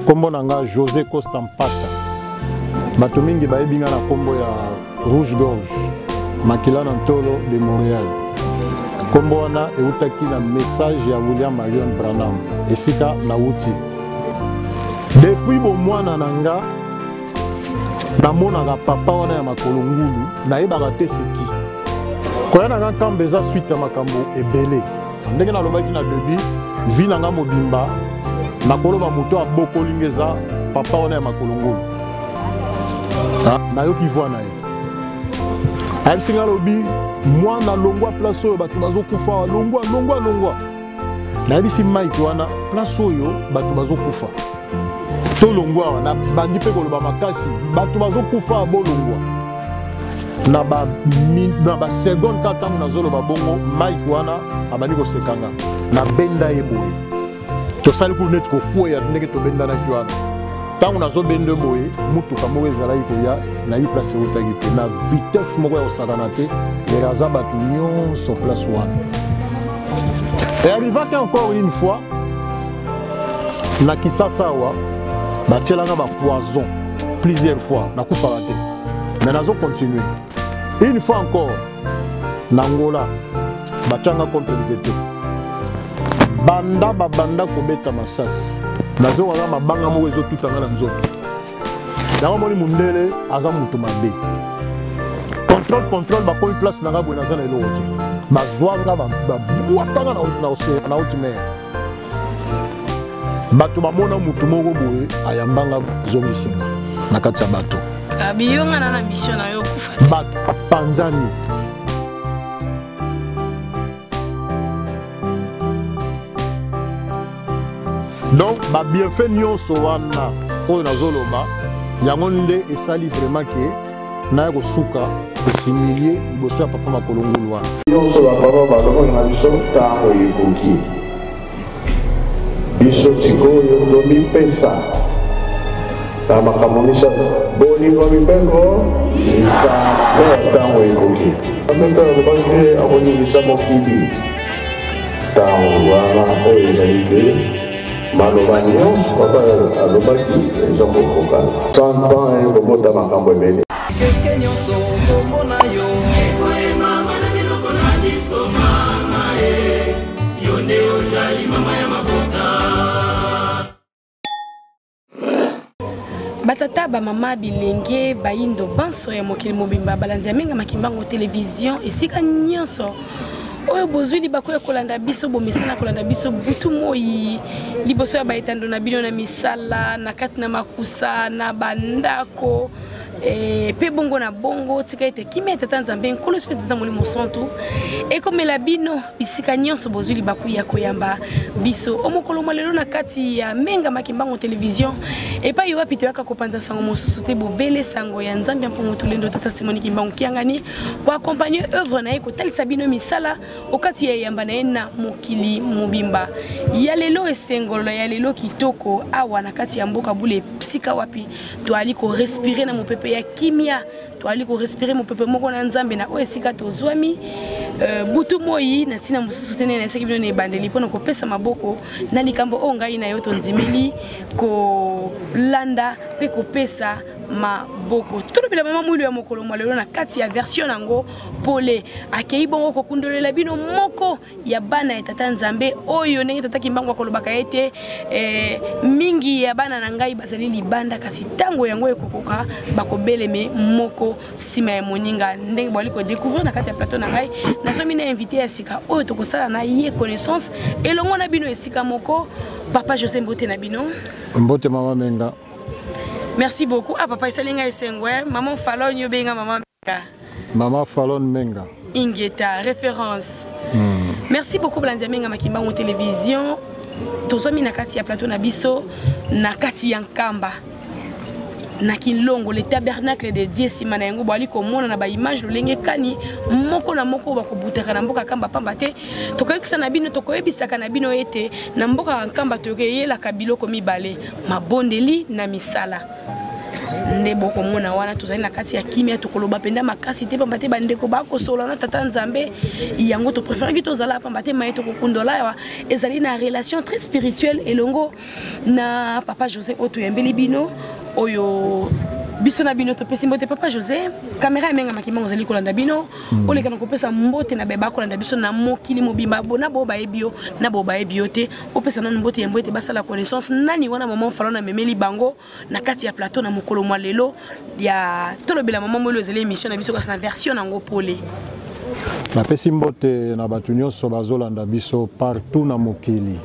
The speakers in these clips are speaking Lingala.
Kombo nanga José Costa Mpata. Bato mingi baebinga na kombo ya Rouge Gorge. Makila Nantolo de Montréal. Kombo wana eutaki na message ya William Marion Branham. Esika na uti. Depuis bon mwana nanga namonaka papa wana ya makolo ngulu nayebaka te seki. Koya nanga kambeza suite ya makambo ebele. Ndenge nalobaki na debi vi nanga mobimba nakoloba moto abokolingeza papa wana ya makolo ngulu. Nayoki voix na ye. Ayebisinga lobi mwana longwa place oyo bato bazokufa longwa. Nayebisi Mike wana place oyo bato bazokufa. To longwa wana bandi pe koloba makasi bato bazokufa bolongwa. Na ba seconde katangu nazoloba bongo Mike wana abandi kosekanga na benda eboye. To sali ku net ko kuya ndenge to benda na kiwana. Tangu nazo bende boye mutuka moko ezala ikoya na yi place utagite na vitesse moko ya osakana te eraza bato nyonso place wana. Et arrivé encore une fois na Kisasa wa batielanga ba poison plusieurs fois na kufaka te. Mais nazo continuer. Une fois encore na Angola batianga contre nzete. Banda kobeta masasi. Nazo wana mabanga moko ezotutanga na nzoto. Yango moni mundele aza mutu mabe. Contrôle ba koyi place nanga boye naza na eloko te. Bazwanga ba buatanga na haute mer. Bato bamona mutu moko boye ayambanga zongisinga na kati ya bato. Abiyonga na mission na yo kufa. Bato panzani. Donc, ba bienfait nyonso wana oyo nazoloba yango nde esali vraiment ke na ko suka osimilie liboso ya papa makolo ngulu wana. Nyonso ba papa baloko na biso tango ekoki. Biso sikoyo domi pesa. Ta makambo misa bolingo mipengo isa tango ekoki. Amenda ba ke aboni misa mokili. Tango wana oyo ezali Malobanyo, papa alobaki ezongo koka. 100 ans et kobota makambo ebele. Batata ba mama bilenge bayindo banso ya mokili mobimba balanzi ya menga makimbango télévision esika nyonso. Oyo bozwi libako ya kolanda biso bomesana kolanda biso butu moi liboso ya baetando na bino na misala na kati na makusa na bandako pe bongo na bongo tika ete kimia tata nzambe nkolo spe tata molimo santu ekomela bino bisika nyonso bozwi libako ya koyamba biso omokolo malelo na kati ya menga makimbango télévision epa yo apito yaka kopanza sango mosusu te bobele sango ya nzambe mpongo tulendo tata Simoni Kimbangu kiangani kwa accompagner œuvre na eko talisa bino misala okati ya yamba na ena mokili mobimba ya lelo esengolo ya lelo kitoko awa na kati ya mboka bule psika wapi to ali ko respirer na mopepe ya kimia to ali ko respirer mopepe moko na nzambe na oesika to zwami butu moi na tina mususu tene na seki bino ne bandeli pona ko pesa maboko na likambo o ngai na yo to nzimeli ko landa pe ko pesa maboko tout bila mama mwili ya mokolo malelo na kati ya version nango pole akei bongo ko kundolela bino moko ya bana etata nzambe oyo ndenge tata Kimbangu kolobaka ete mingi ya bana na ngai bazali libanda kasi tango yango ekokoka bakobeleme moko sima ya moninga ndenge bali ko découvrir na kati ya plateau na ngai na somi na invité ya sika oyo tokosala na ye connaissance elongo na bino esika moko papa José Mbote na bino Mbote mama menga. Merci beaucoup. Ah papa Isalinga Esengwe, maman Fallon yobenga maman Menga. Maman Fallon Menga. Ingeta référence. Merci beaucoup Blanzia Menga Makimbango télévision. Tozomi na kati ya plateau na biso na kati ya Nkamba. Na Kinlongo le tabernacle de Dieu simana yango bali komona na ba image lolenge kani moko na moko bakobutaka na mboka Kamba pamba te tokoyekisa na bino tokoyebisaka na bino ete na mboka Kamba toyeyela kabilo ko mibale mabondeli na misala nde boko mona wana tozali na kati ya kimia tokoloba penda makasi te pamba te bandeko bakosola na tata nzambe yango to préfère que tozala pamba te maye tokokundola wa ezali na relation très spirituelle elongo na papa José oto yambeli bino oyo biso na bino topesi mbote papa José caméra emenga makima ozali kolanda bino oleka na kopesa mbote na beba kolanda biso na mokili mobimba bona bo baebio na bo baebio te opesa na mbote ya mbote basala connaissance nani wana maman falo na memeli bango na kati ya plateau na mokolo mwa lelo ya tolobela maman molo ezali émission na biso kasi na version nango pole napesi mbote na bato nyonso bazolanda biso partout na mokili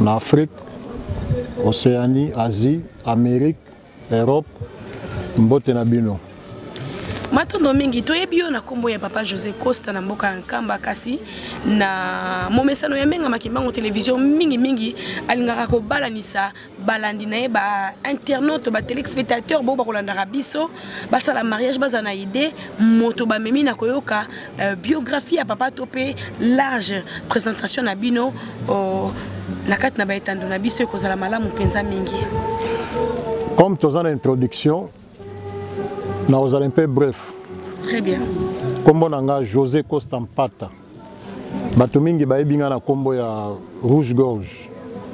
na Afrique, Océanie, Asie, Amérique, Europe. Mbote na bino matondo mingi toyebi yo na kombo ya papa José Costa na mboka nkamba kasi na momesano ya menga makimbango télévision mingi alingaka ko balanisa balandi na ye ba internaute ba téléspectateur bo bakolanda biso basala mariage bazana idée moto ba memi na koyoka biographie ya papa topé large présentation na bino na kati na ba etando na biso ko zala malamu penza mingi comme tozana introduction. Na aux Olympiques bref. Très bien. Kombo nanga José Costa Mpata. Bato mingi baebinga na kombo ya Rouge Gorge.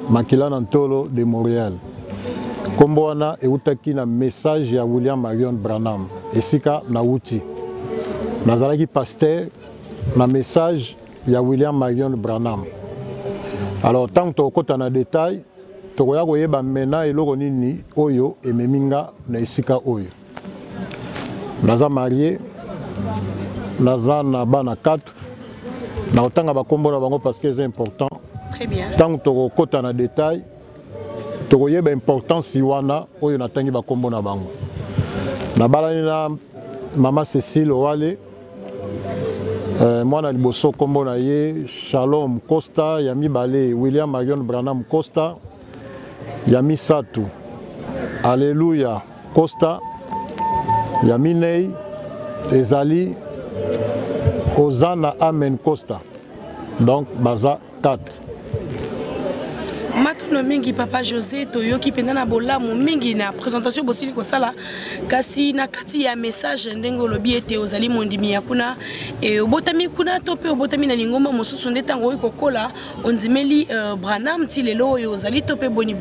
Makila na Ntolo de Montréal. Kombo wana eutaki na message ya William Marion Branham. Esika na uti. Nazalaki pasteur na message ya William Marion Branham. Alors tant que tokota na détail, tokoya koyeba mena eloko nini oyo ememinga na esika oyo. Naza marié, naza na bana 4, na otanga bakombo na bango parce que c'est important. Très bien. Tant que tu kota na détail, tu koyeba importance wana oyo natangi bakombo na bango. Na balani na mama Cécile Owale, mwana liboso kombo na ye Shalom Costa, yami bale William Marion Branham Costa, yami Satu Alléluia Costa. Yaminei ezali Ozana Amen Costa. Donc baza 4. Matono mingi papa José toyoki penda na bolamu mingi na présentation bosili ko sala kasi na kati ya message ndengo lobi ete ozali mondimi ya kuna e obotami kuna to pe obotami na lingomba mosusu ndetango iko kola onzimeli Branham ti lelo oyo ozali to pe boni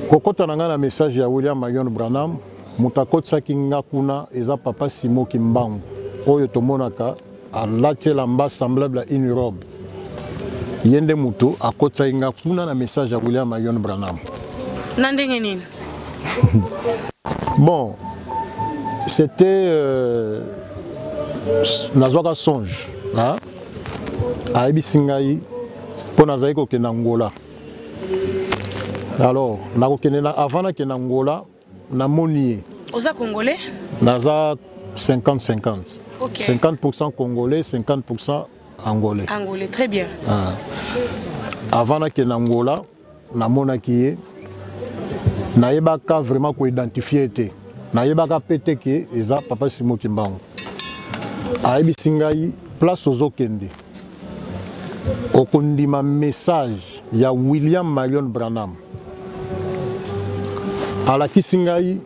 kokota na ngana message ya William Marion Branham. Mutakotsa kinga kuna eza papa Simo Kimbangu oyo tomonaka alati lamba semblable à une robe yende muto akotsa inga kuna na message ya William Marion Branham na ndenge nini. Bon, c'était nazwaka songe ayebi singai mpo nazali kokende Angola. Alors nakokende avant nakende Angola na moni oza congolais naza 50-50. Okay. 50% congolais, 50% angolais. Angolais, très bien. Avant que Angola, na monaki ye naebaka vraiment ko identifier te. Naebaka pété que eza papa Simo Kimbangu. Ayebi singai place ozokende. Okondima message ya William Marion Branham. Alaki singai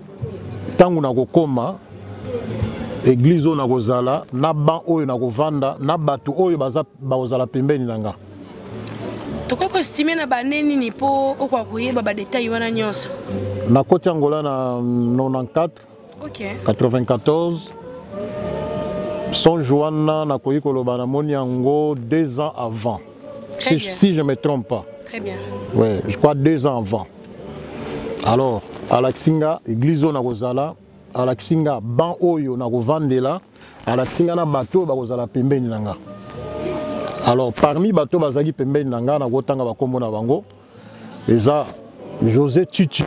tangu na kokoma église na kozala na ban oyo na kovanda na batu oyo baza bazala pembeni nanga. Toko estimer na baneni ni po okwa koyeba ba détail wana nyonso. Na koti Angola na 94. OK. 94. Son Joanna na koyi koloba na moni yango 2 ans avant. Si je me trompe pas. Très bien. Ouais, je crois 2 ans avant. Alors Alaksinga église na kozala Alaksinga ban oyo na kovandela Alaksinga na bato ba kozala pembeni nanga. Alors parmi bato bazaki pembeni nanga na kotanga bakombo na bango eza José Chichi.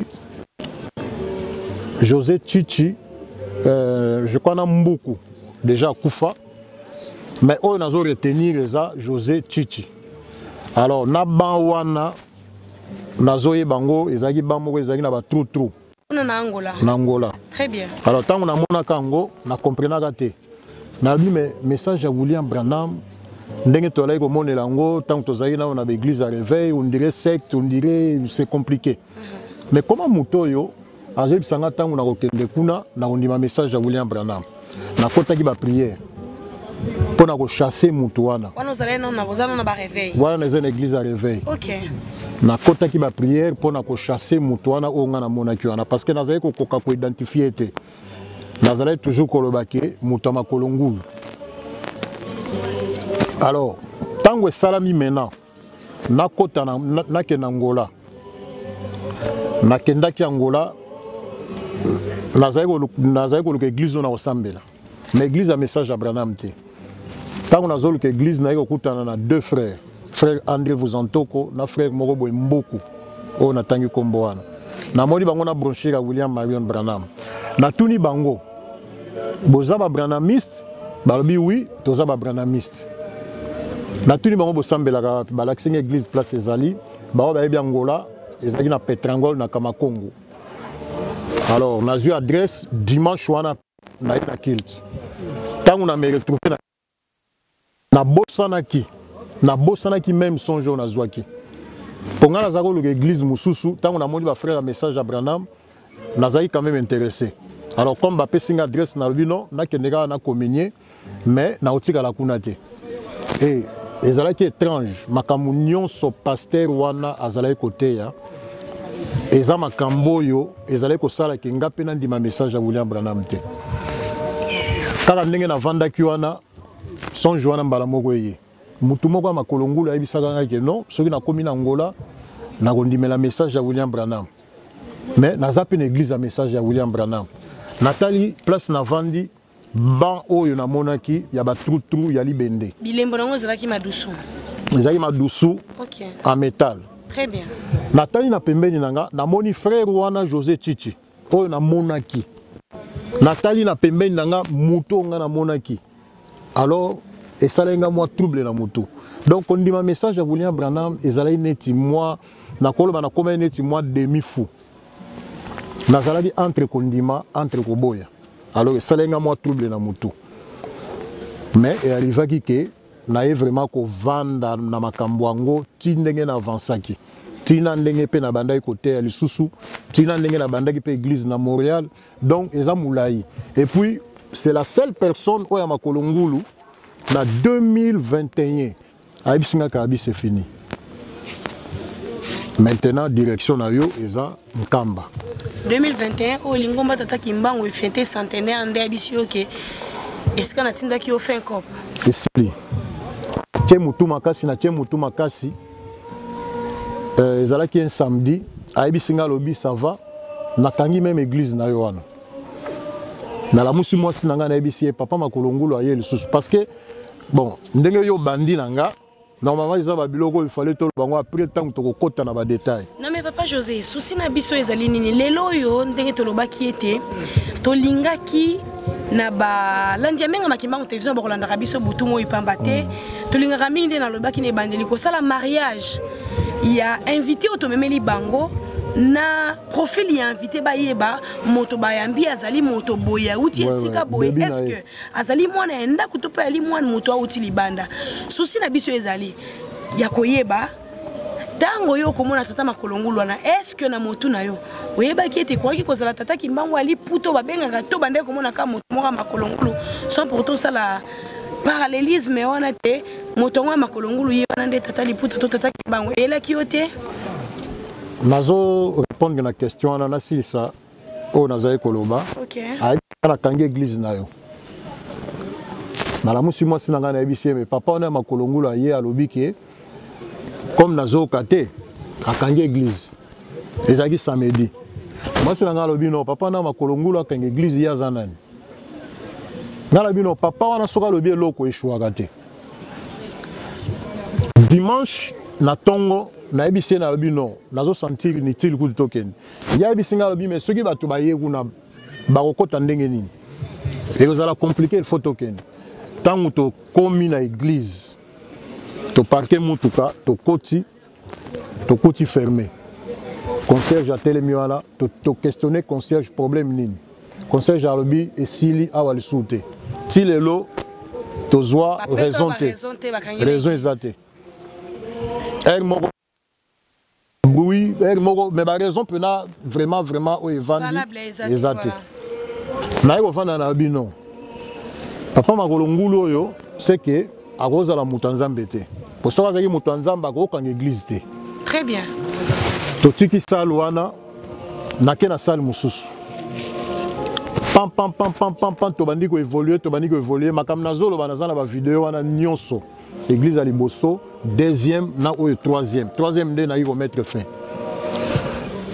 José Chichi je crois na Mbuku déjà kufa mais oyo nazo retenir eza José Chichi. Alors na ban wana nazoye bango ezaki bamoko ezaki na ba trou na Angola. Na Angola. Très bien. Alors tant on a mona kango na comprenaka te. Na lui mais message à William Branham ndenge to lai ko monela ngo tant to zaki na église à réveil on dirait secte on dirait c'est compliqué. Mais comment mutoyo azoi bisanga tangu na kokende kuna na kondima message ya William Branham na kota ki ba prière pour na ko chasser mutu wana wana ozala na bozana na ba réveil wana na zone église à réveil OK na kota ki ba prière pour na ko chasser mutu wana o nga na monaki wana parce que nazali ko koka ko identifier te nazali toujours kolobake mutu makolongulu. Alors tango salami maintenant na kota na ke na Angola na kendaki Angola nazali ko luka église na osambela mais église a message à Branham te tango nazolu ke église na ekokutana na deux frères frère André Vuzantoko na frère Morobo Mboku o na tangi kombo wana na moni bango na brochure ya William Marion Branham na tuni bango boza ba Branhamiste balobi oui toza ba Branhamiste na tuni bango bosambelaka balakisi église place ezali bao bayebi Angola ezali na Petrangol na Kamakongo. Alors na zui adresse dimanche wana na kilt tango na me retrouver na bosanaki même son jour na zwaki ponga na zako l'église mususu tango na moni ba frère message à Branham nazali quand même intéressé. Alors comme ba pesinga adresse na lubino na kendeka na communier mais na otika la kunate et ezalaki étrange makambo nyonso pasteur wana azalaki côté ya eza makambo yo ezalaki kosala kenga pe na ndima message ya William Branham te kaka ndenge na vandaki wana son joana mbala moko eye mutu moko makolongulu ayebisaka ngaki non soki nakomi na Angola na kondimela message ya William Branham mais naza pe na église ya message ya William Branham natali place na vandi ban oyo na monaki ya ba trou ya libende bilembo nango ezalaki madusu OK en métal très bien natali na pembeni nanga na moni frère wana José Chichi oyo na monaki natali na pembeni nanga muto nga na monaki alors esalenga moi trouble na mutu donc on dit ma message à William Branham ezalaki neti moi na koloba na koma neti moi demi fou nazalaki entre kondima entre koboya alors esalenga moi trouble na mutu mais et arrivaki ke na ye vraiment ko vanda na makambo yango ti ndenge na avansaki tina ndenge pe na bandaki côté ya lisusu tina ndenge na bandaki pe église na Montréal donc eza moulayi et puis c'est la seule personne oya makolongulu na 2021 abisinga kabi c'est fini maintenant direction na yo eza Nkamba 2021 o lingomba tata kimbango fête centenaire ande abisi OK est-ce qu'on a tindaki au fin cop esili tie mutu makasi na tie mutu makasi ezalaki un samedi abisinga lobi ça va nakangi même église na yo wana na la musi mwasi nanga na ebisi papa makolongulu aye lisusu parce que bon ndenge yo bandi nanga normalement ils ont biloko il fallait tout bango après tant to kokota na ba détail. Non mais papa José souci na biso ezali nini lelo yo ndenge to lobaki ete to lingaki na ba landia menga makimba ko télévision ba kolanda biso butungo ipamba te to lingaka mingi na lobaki ne bandeli ko sala mariage il a invité otomemeli bango na profil y a invité ba yeba moto bayambi azali moto boya uti esika boye est-ce que azali mwana enda kutopa ali mwana moto auti libanda souci na biso ezali ya koyeba tango yo komona tata makolongulu wana est-ce que na moto na yo oyeba ki ete kwaki kozala tata kimbango ali puto babengaka to bande komona ka moto moka makolongulu sans pourtant ça la parallélisme wana te moto ngwa makolongulu yeba nde tata liputa to tata kimbango elaki yo te. Nazo répondre à la question à la ça au Nazaï Koloba. OK. À la Kangi église na yo. Na la musi moi sinanga na ebisi mais papa on a ma kolongula yé à lobiki comme nazo kate à Kangi église. Ezaki samedi. Moi sinanga lobi non papa na ma kolongula Kangi église ya zanani. Na lobi non papa wana soka lobi eloko eshwa kate. Dimanche na tongo na ebisi na lobi non nazo sentir inutile ku token ya ebisi nga lobi mais soki bato baye kuna bakokota ndenge nini et vous allez compliquer il faut token tango to komi na église to parquer mutuka to koti fermé concierge a telemi wala to questionner concierge problème nini concierge a lobi esili awali soute ti lelo to zwa raison exacte elle moko bruit mais la raison peut vraiment au evandi exact na eko fanda na bino papa makolongulu oyo c'est que akoza la mutanzambe te posoka zaki mutanzamba ko kanga église te très bien totiki salle wana nake na salle mususu pam tobandi ko évoluer makam nazolo banazana ba vidéo wana nyonso église à liboso deuxième na oyo troisième nde na yiko mettre fin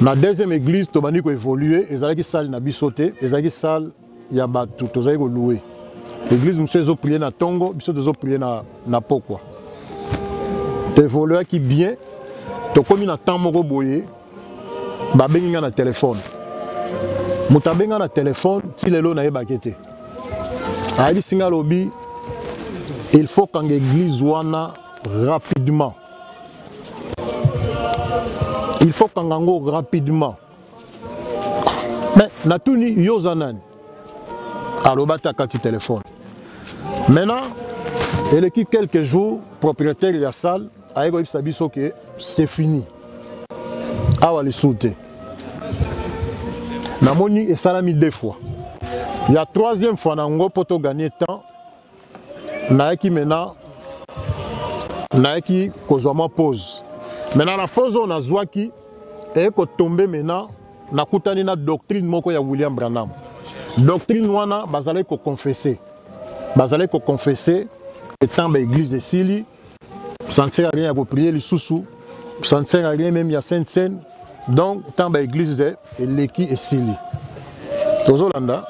na deuxième église tobandi ko évoluer ezalaki salle na biso te ezalaki salle ya batu tozali ko louer l'église monsieur ezo prier na tongo biso tozo prier na pokwa to évoluer ki bien to komi na temps moko boye ba benga na téléphone mutabenga na téléphone ti lelo na yebaki te ayi singa lobi il faut qu'en église wana rapidement il faut qu'en gango rapidement mais na tuni yozanani alobata kati téléphone maintenant elle qui quelques jours propriétaire de la salle a eu biso que c'est fini awa les sauter namoni et salami deux fois il y a troisième fois nango poto gagner temps naeki maintenant naeki kozwama pause maintenant la pause on a zwaki et ko tomber maintenant nakutani na doctrine moko ya William Branham doctrine wana bazalaki ko confesser étant ba église esili ça ne sert à rien à prier les sous ça ne sert à rien même il y a sainte scène donc tant ba église et leki esili tozolanda.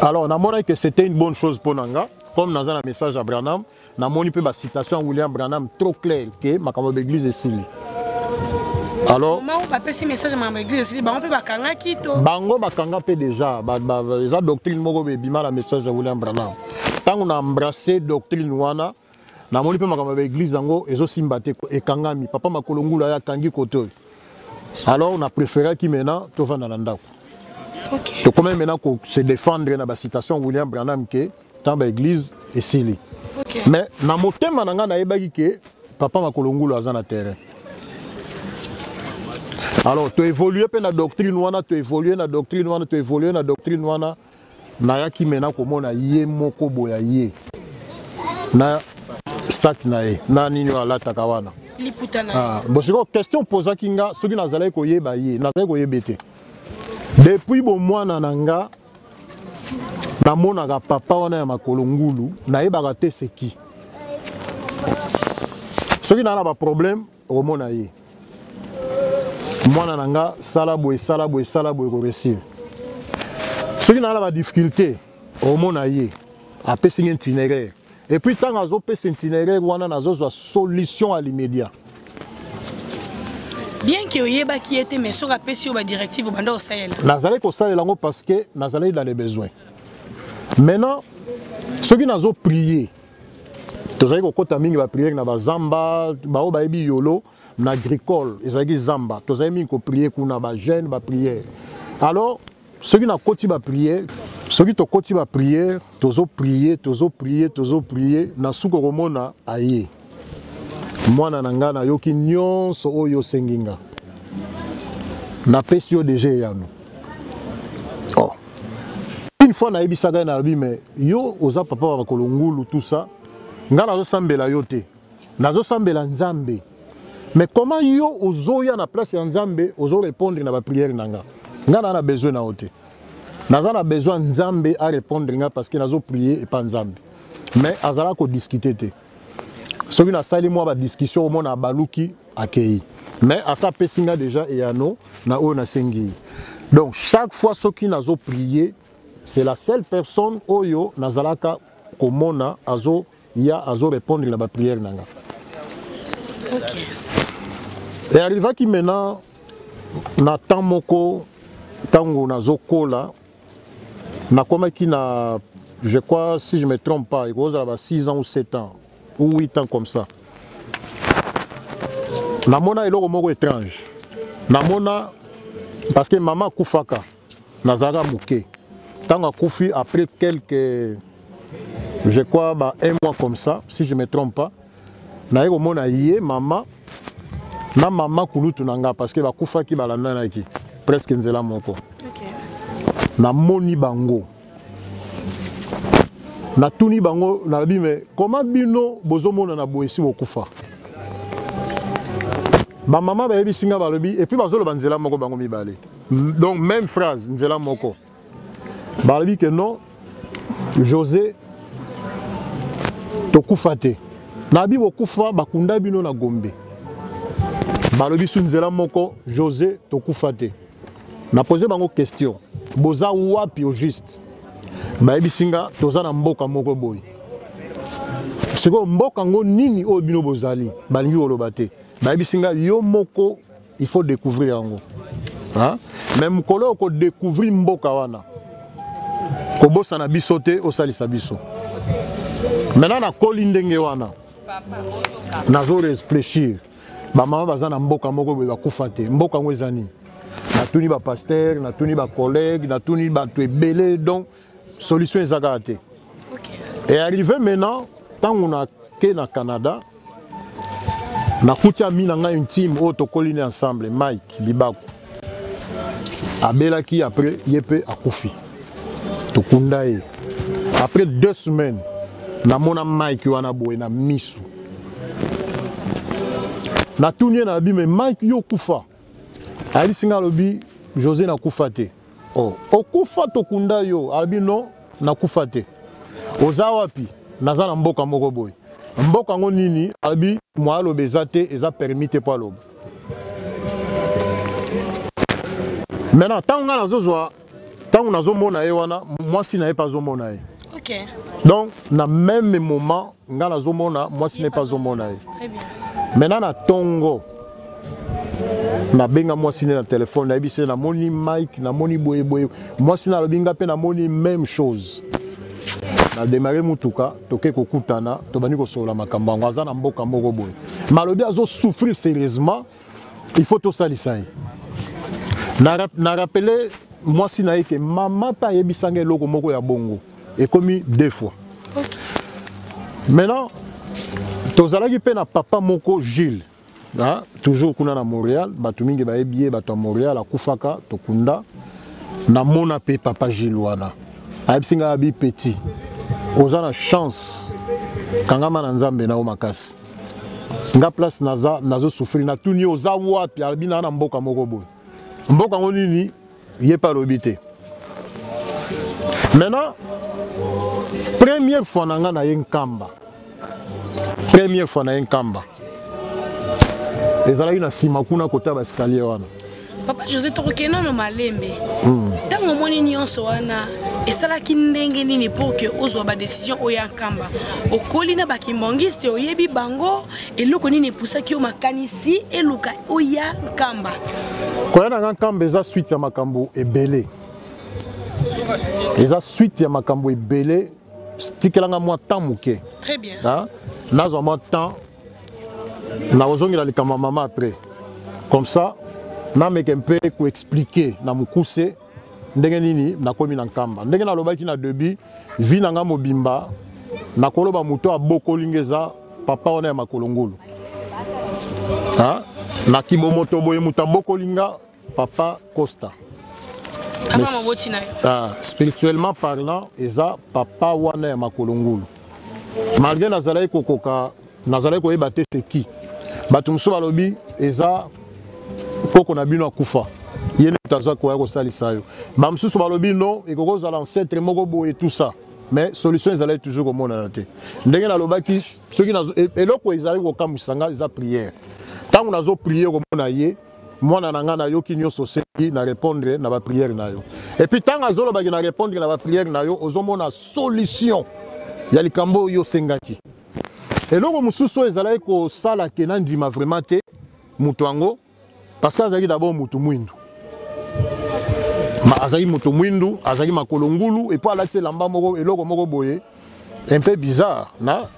Alors, on a que c'était une bonne chose pour Nanga, comme dans un message à Branham, on a une citation à William Branham trop claire que ma église est sili. Alors, comment on peut passer message à ma église sili, on peut bakanga kito. Bango bakanga peut déjà, les doctrines moko bima la message à William Branham. Tant on a embrassé doctrine wana, na moni pe ma église ango ezo simbate e kangami, papa makolongula ya kangi koto. Alors, on a préféré qui maintenant to va na ndako. Okay. Donc, comment maintenant se défendre dans la citation William Branham que dans l'église et sili. Okay. Mais dans mon thème, que papa makolongulu aza na terrain. Alors, tu évolues dans la doctrine wana, tu évolues dans la doctrine wana, tu évolues dans la doctrine wana. Na yaki maintenant comment na yé moko boya yé. Na sak na yé, na nini wala takawana. Liputana. Ah, bon c'est une question posée kinga, ceux qui nazalé ko yé ba yé, nazalé ko yé bete. Depuis bon mois nananga na monaka papa wana ya makolongulu na yebaka te c'est qui soki na ba problème au mona ye mwana nanga sala boy ko réussir soki na ba difficulté au mona ye apesi itinéraire et puis tant azo pesi itinéraire wana nazo zo solution à l'immédiat. Bien que Oyeba qui était mais sur la PCO la directive au bando au Sahel. Nazalé ko Sahel lango parce que nazalé dans les besoins. Maintenant ceux qui nazo prier tozali ko kota mingi ba prier na ba zamba ba ba ebi yolo na agricole ezali zamba tozali mingi ko prier kuna ba jeune ba prière. Alors ceux qui na koti ba prière ceux qui to koti ba prière tozo prier na suko komona aye. Mwana nanga na yoki nyonso oyo senginga na pesi yo déjà yano. Oh. Une fois na ebisaka na bi mais yo oza papa wa kolongulu tout ça nga nazo sambela yo te nazo sambela nzambe mais comment yo ozoya na place ya nzambe ozo répondre na ba prière nanga nga na besoin na ote naza na besoin nzambe à répondre nga parce que nazo prier et pas nzambe mais azala ko discuter te. Ce qui a sali moi ba discussion au monde à baluki akei mais à ça pesinga déjà et ano na o na sengi donc chaque fois ce qui nazo prier c'est la seule personne oyo nazalaka komona azo ya azo répondre la ba prière nanga. OK. Et arriva qui maintenant na temps moko tango nazo kola na koma ki na je crois si je me trompe pas il y a 6 ans ou 7 ans ou 8 ans comme ça. Namona eloko moko étrange. Namona parce que maman kufaka nazara muke. Tant kufi après quelques je crois un mois comme ça si je me trompe pas. Na eko mona yé maman na mama kulutu nanga parce que bakufaki balandanaki presque nzela moko. Na moni bango. Na tuni bango na bi mais comment bino bozomona na boyesi bokufa. Ba mama ba yebi singa balobi et puis bazolo banzela moko bango mibale. Donc même phrase nzela moko. Balobi que non José tokufa te. Na bi bokufa bakunda bino na Gombe. Balobi sunzela moko José tokufa te. Na posé bango question. Boza wapi au juste. Ba yebi singa toza na mboka moko boy. Siko mboka ngo nini o bino bozali balingi oloba te. Ba yebi singa yo moko il faut découvrir yango. Hein? Même kolo ko découvrir mboka wana. Ko bosa na biso te o salisa biso. Maintenant na koli ndenge wana. Nazo réfléchir. Ba mama baza na mboka moko boy bakufa te. Mboka ngo ezani. Na tuni ba pasteur, na tuni ba collègue, na tuni ba to ebele donc solution ezaka te. Et arrivé maintenant tant on a que na Canada na kutia mina nga intime o to kolini ensemble Mike Bibaku. Abela qui après yepe akufi. To kundaye. Après 2 semaines na mona Mike wana boye na misu. Na tuni na bi mais Mike yo kufa. Ali singa lobi José na kufa te. Oh, okufa to kunda yo, albi non na kufa te. Oza wapi naza na mboka moko boy. Mboka ngo nini albi moi lobeza te eza permis te pa lobo. Maintenant tant nga nazozwa tant nazomona ye wana moi si na ye pas zomona ye. OK. Donc na même moment nga nazomona moi si n'est pas zomona ye. Très bien. Maintenant na tongo na benga moi si na téléphone na bise na moni Mike na moni boye boye moi si na lobinga pe na moni même chose. Na démarrer mutuka toke kokutana to bani ko sola makamba ngaza na mboka moko boye. Malobi azo souffrir sérieusement il faut to salisa. Na rappeler moi si na que maman pa yebisanga eloko moko ya bongo et commis 2 fois. Okay. Maintenant tozalaki pe na papa moko Gilles. Ah, toujours kuna na Montréal, batu mingi ba ebiye batu à Montréal akufaka tokunda na mona pe papa Gilles wana. Aibsinga abi petit. Oza na chance kangama na nzambe na o makasi. Nga place nazo souffrir na tuni oza wapi albina na mboka moko boy. Mboka ngo nini yé pas lobité. Maintenant première fois nanga na yenkamba. Première fois na yenkamba. Les alliés na simakuna kota ba escalier wana. Papa José Torokena no malembe. Tango moni nyonso wana esalaki ndenge nini pour que ozwa ba décision oya nkamba. Okoli na bakimbangiste oyebi bango eloko nini pusaki o makanisi eluka oya nkamba. Koya na nkamba eza suite ya makambo ebele. Eza suite ya makambo ebele stikelanga moi temps muke. Très bien. Hein? Nazo moi temps na ozongi la likama mama après. Comme ça na meke mpe ko expliquer na mukuse ndenge nini na komi na nkamba. Ndenge na lobaki na debi vi na nga mobimba na koloba muto abokolingeza papa ona ya makolongolo. Hein? Na kibomoto boye muta bokolinga papa Costa. Spirituellement parlant, eza papa wana ya makolongolo. Malgré nazalai kokoka, nazalai koyeba te qui. Batu musu balobi eza koko na bino akufa. Yene tazwa koya ko salisa yo. Ba musu balobi non, ekoko za l'ancêtre moko bo et tout ça. Mais solution ezalai toujours au monde na te. Ndenge na lobaki, soki na eloko ezalai ko kamusanga eza prière. Tant on a zo prier ko mona ye, moi na nga na yo ki nyonso seki na répondre na ba prière na yo. Et puis tant azolo ba na répondre na ba prière na yo, ozomona solution. Ya likambo yo sengaki. Et loko mususu ezalai ko sala kena ndima vraiment te mutu ango parce que azali d'abord mutu mwindu. Ma azali mutu mwindu, azali makolongulu et puis alati lamba moko eloko moko boye un peu bizarre, na?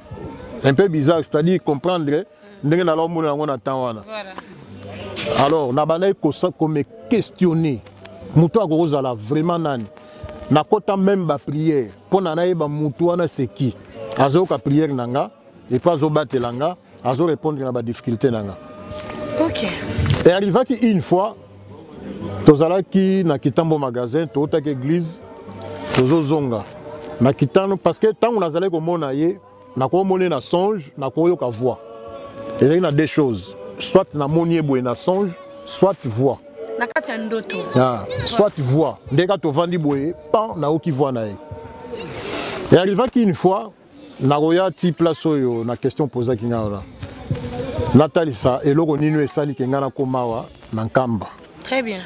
Un peu bizarre, c'est-à-dire comprendre ndenge na lo mona ngo na temps wana. Voilà. Alors, nabana ko me questionner. Mutu akozala vraiment nani. Na kota même ba prière. Pour na ba mutu wana c'est qui? Azo ka prière nanga et pas zo batelanga, azo répondre na ba difficulté nanga. Ok. Et arriva une fois, tozala ki na kitambo magasin, tota ki église, tozo zonga. Na kitano parce que tant on a zalé komona ye, na ko mona na songe, na ko yoka voix. Et il y a deux choses, soit na monier boye na songe, soit voix. Na kati ya ndoto. Ah, soit voix. Ndeka to vandi boye, pan na oki voix na ye. Et arriva une fois, na roya ti place oyo na question posée ki ngala. Natalisa eloko nino esali ke ngana komawa na nkamba. Très bien.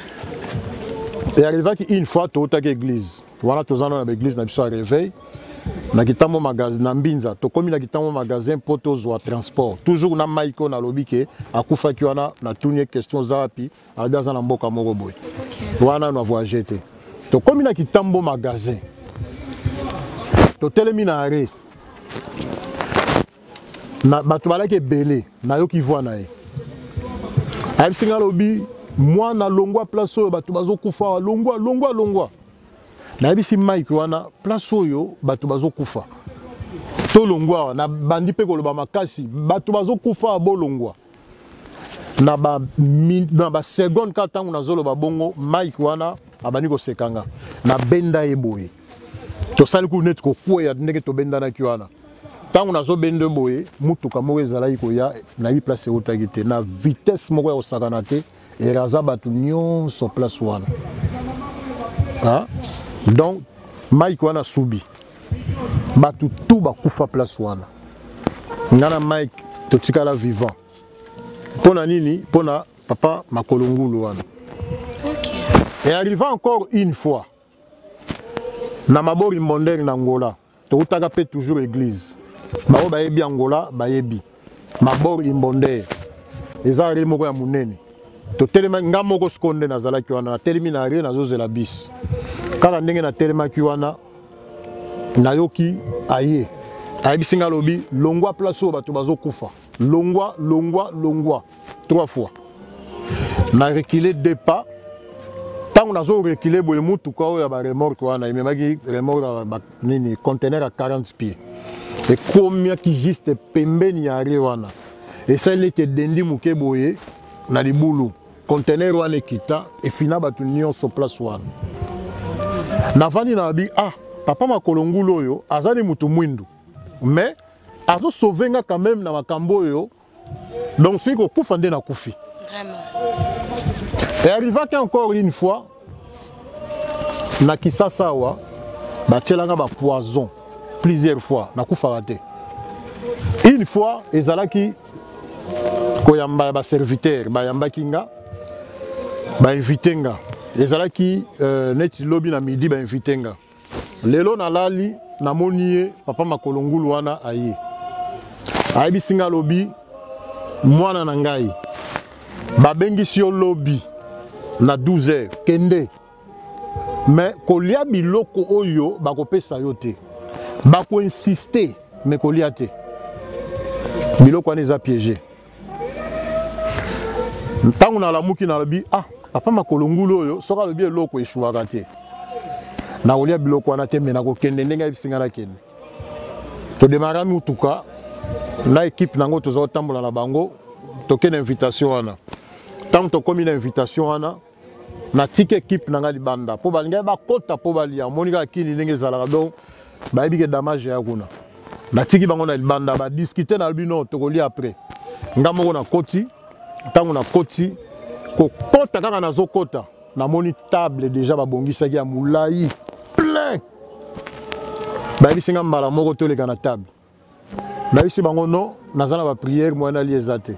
Et arriva une fois tota ki église. Voilà tozana na église na biso a réveil. Na kitambo magasin na mbinza to komi na kitambo magasin poto zwa transport. Toujours na maiko na lobike akufa ki wana na tunie question zapi abiaza na mboka moko boy. Wana na voyager te. To komi na kitambo magasin. To telemi na arrêt. Na bato balaki belé na yo ki voix na ye. Ay singa lobi moi na longwa place oyo bato bazokufa longwa. Na bisi Mike wana place oyo bato bazokufa. To longwa na bandi pe koloba makasi bato bazokufa bolongwa. Na ba seconde ka tangu na zolo ba bongo Mike wana abani ko sekanga na benda eboye. To sali ku net ko kwea ndenge to benda na kiwana. Tangu na zo bende boye mutuka moko ezalaki koya na bi place otaki te na vitesse moko ya osakana te eraza bato nyonso place wana. Ah? Donc Mike wana subi bato tout bakufa place wana. Ngana Mike totikala vivant. Pona nini? Pona papa makolongulu wana. Ok. Et arriva encore une fois na mabori mbonderi na Angola. Toutaka pe toujours église. Bao bayebi Angola bayebi. Mabori mbonderi. Ezari moko ya munene. To telema ngamoko skonde na zalaki wana telemi na rien nazo zela bis. Kala ndenge na telema ki wana nayoki aye. Ayebisinga lobi longwa place o bato bazokufa. Longwa 3 fois. Na reculé 2 pas. Tant on a reculé boye mutuka oyo ba remorque wana imemaki remorque ba nini conteneur à 40 pieds. Et combien qui juste pembeni ya wana. Et ça il était dendi muke boye na libulu. Conteneur wana kita et fina batu nyonso place wana. Na vani na bi papa makolongulu oyo azali mutu mwindu. Mais azo sauvenga quand même na makambo oyo. Donc c'est ko kufa nde na kufi. Vraiment. Et arriva encore une fois na Kisasa wa batelanga ba poison plusieurs fois na kufa raté. Une fois ezalaki koyamba ba serviteur ba yamba kinga ba invitenga ezalaki neti lobby na midi ba invitenga lelo na lali na monie papa makolongulu wana aye ayebi singa lobby mwana na ngai babengi sio lobby na 12h kende mais kolia biloko oyo bakopesa yo te bako insister mais kolia te biloko wana eza piégé ntango na lamuki na lobi papa makolongulu oyo soka lobi eloko eshuwaka te na kolia biloko wana te me na kokende ndenge ayebisinga na kende todemara mutuka na équipe nango toza kotambola na bango tokende invitation wana tant tokomi na invitation wana na tike équipe nanga libanda po balinga bakota po balia monika kini ndenge ezalaka donc bayebi ke damage ya kuna na tiki bango na libanda ba discuter na bino tokolia après ngamoko na koti tango na koti kokota kaka nazokota na moni table déjà babongisaki ya mulai plein bayebisinga mbala moko toleka na table bayebisi bango non nazala ba prière mwana li ezate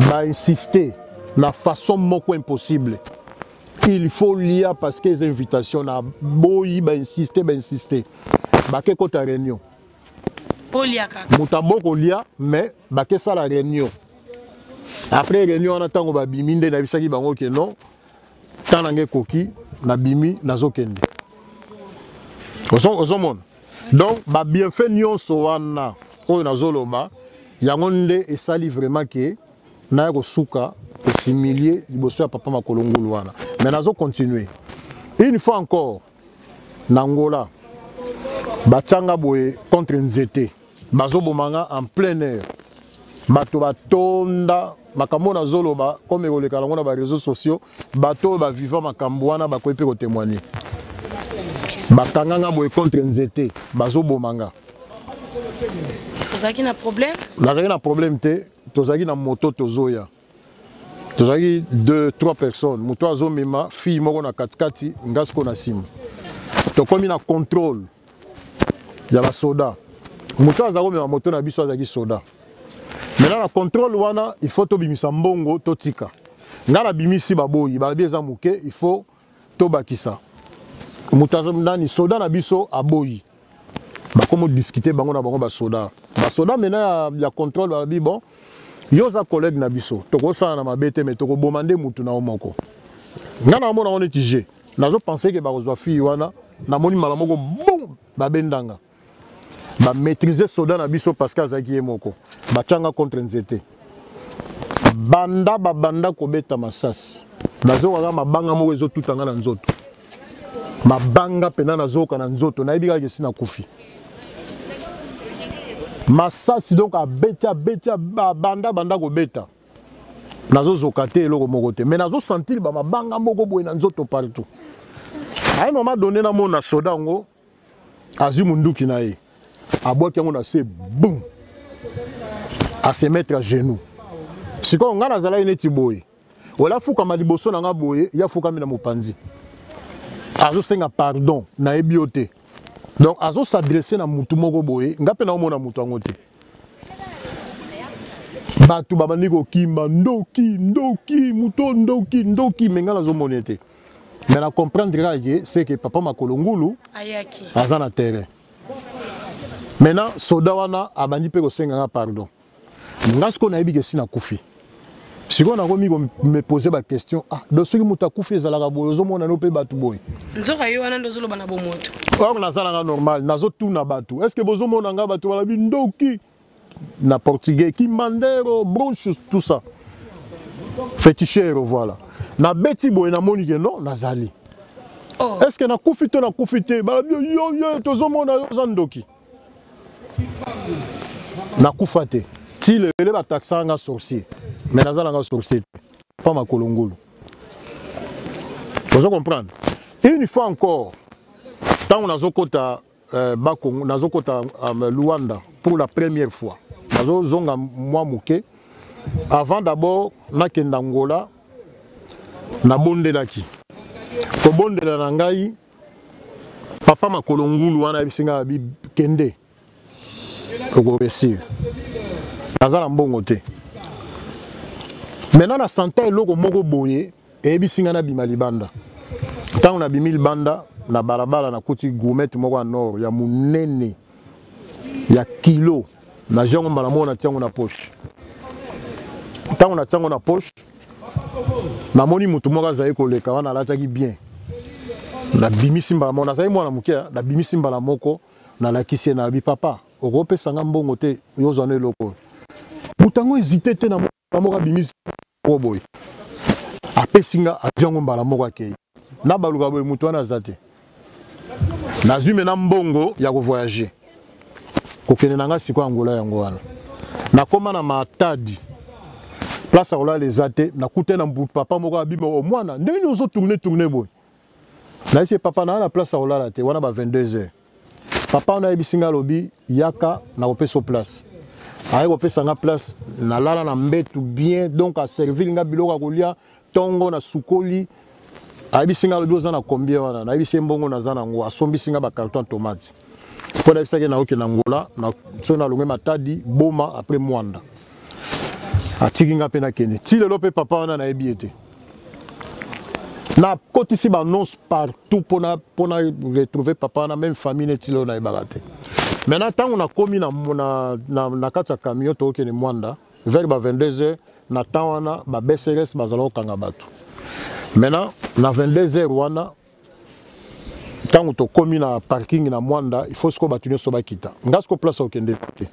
ba insister na façon moko impossible. Il faut lire parce que les invitations na boyi ba insister. Ba ke kota réunion. Polia kaka. Mutaboko lia mais ba ke ça la réunion. Après réunion on attend ba bimi nde na bisaki bango ke non. Tanange koki na bimi nazokende. Ozomon. Donc ba bienfait nyonso wana oyo nazoloba yango nde esali vraiment ke na ko suka similier liboso ya papa makolongulu wana mais nazo continuer une fois encore na Angola batanga boye contre nzete bazo bomanga en plein air bato batonda makambo na zoloba comme ekoleka lango na ba réseaux sociaux bato ba vivant makambo wana ba koyepe ko témoigner bakanganga boye contre nzete bazo bomanga tozaki na problème nazaki na problème te tozaki na moto tozoya tozaki 2-3 personnes moto azomema fille moko na katikati ngasiko na nsima tokomi na contrôle ya basoda moto azakomema moto na biso azalaki soda maintenant na contrôle wana il faut tobimisa mbongo totika nga na bimisi baboyi balabi eza moke il faut tobakisa moto nani soda na biso aboyi bakomo discuter bango na bango basoda maintenant ya contrôle balabi bon yo za collègue na biso tokosala na mabete mais tokoboma nde mutu na omoko nga na mona oneti je nazo penser que bakozwa fille wana na moni mala moko bon babendanga ba maîtriser soda na biso parce que azaki ye moko bachanga contre nzete banda kobeta masasi nazo kaka mabanga moko ezotutanga na nzoto mabanga pena nazoka na nzoto nayebi kaka kesi na kufi masasi donc abeta banda kobeta nazozoka te eloko moko te mais nazosentir bamabanga moko boye na nzoto partout à un moment donné na mona soda yango azwi munduki na ye abwaki yango na se boum à se mettre à genoux sikoyo nga nazalaki neti boye ola fukama liboso na nga boye ya fukami na mopanzi azosenga pardon nayebi yo te donc azo s'adresser na mutu moko boye nga mpe naomona mutu yango te bato babandi kokimba ndoki muto ndoki me nga nazomona te mais na comprendre kaka c'est que papa makolo ngulu ayaki aza na terrain maintenant soda wana abandi mpe kosenga nga pardon nga sikoyo nayebi ke si nakufi sikoyo nakomi me poser baquestion do soki moto akufi ezalaka boye ozomona no mpe bato boye nzoka yo wana ndozoloba na bomoto or nazalanga normal nazotuna bato est ce que bozomona nga bato balabi ndoki na portugais kimandero broche tout ça fétichero voilà na beti boye namoni ke non nazali est ce que nakufi te balabi yo tozomona yo za ndoki nakufa te ti lele bataxanga sorcier mais nazalanga sorcier pas makolo ngulu vous comprendre une fois encore tant nazokota bakongo nazokota Luanda pour la première fois nazozonga mwa muke avant d'abord nakenda Angola nabondelaki kobondela na ngai papa makolo ngulu wana bisinga bi kende okobesir nazala mbongo te maintenant na santa eloko moko boye eyebisinga na bima libanda ntango na bimi libanda na balabala na kuti gourmet moko ya nord ya munene ya kilo na jango mbala moko na tiango na poche ntango na tiango na poche namoni mutu moko azali koleka wana alataki bien na bimisi mbala moko nazali mwana moke na bimisi mbala moko nalakisi na bi papa okopesanga mbongo te yozwana eloko mutango hésité te na moko bimisi boy apesinga ajango mbala moko akei na baluka boy mutu wana aza te nazwi mena mbongo ya kovoyager kokende nanga siko Angola yango wana nakoma na matadi place akolala eza te nakute na papa moko abima omwana ndenge ozotourne boy nayebi papa na place akolala te wana ba 22h papa on a ebisinga lobi yaka na kopesa place aye kopesa nga place na lala na mbetu bien donc a servir nga biloko kolia tongo na sukoli ayebisinga lobi oza na combien wana na yebisi mbongo na zana ngo asombisinga ba carton tomate po na bisaka na oke na ngola na so na longwe matadi boma après mwanda atiki nga pe na kene ti lelo pe papa wana na yebi ete na kotisi ba annonce partout pour retrouver papa na même famille netilo na ibagate maintenant tant on a commis na kata camion to ke ni mwanda vers ba 22h na temps wana ba BCRS bazalo kanga batu maintenant na 22h wana tant to commis na parking na mwanda il faut sko batu nyoso bakita ngasko place au kende te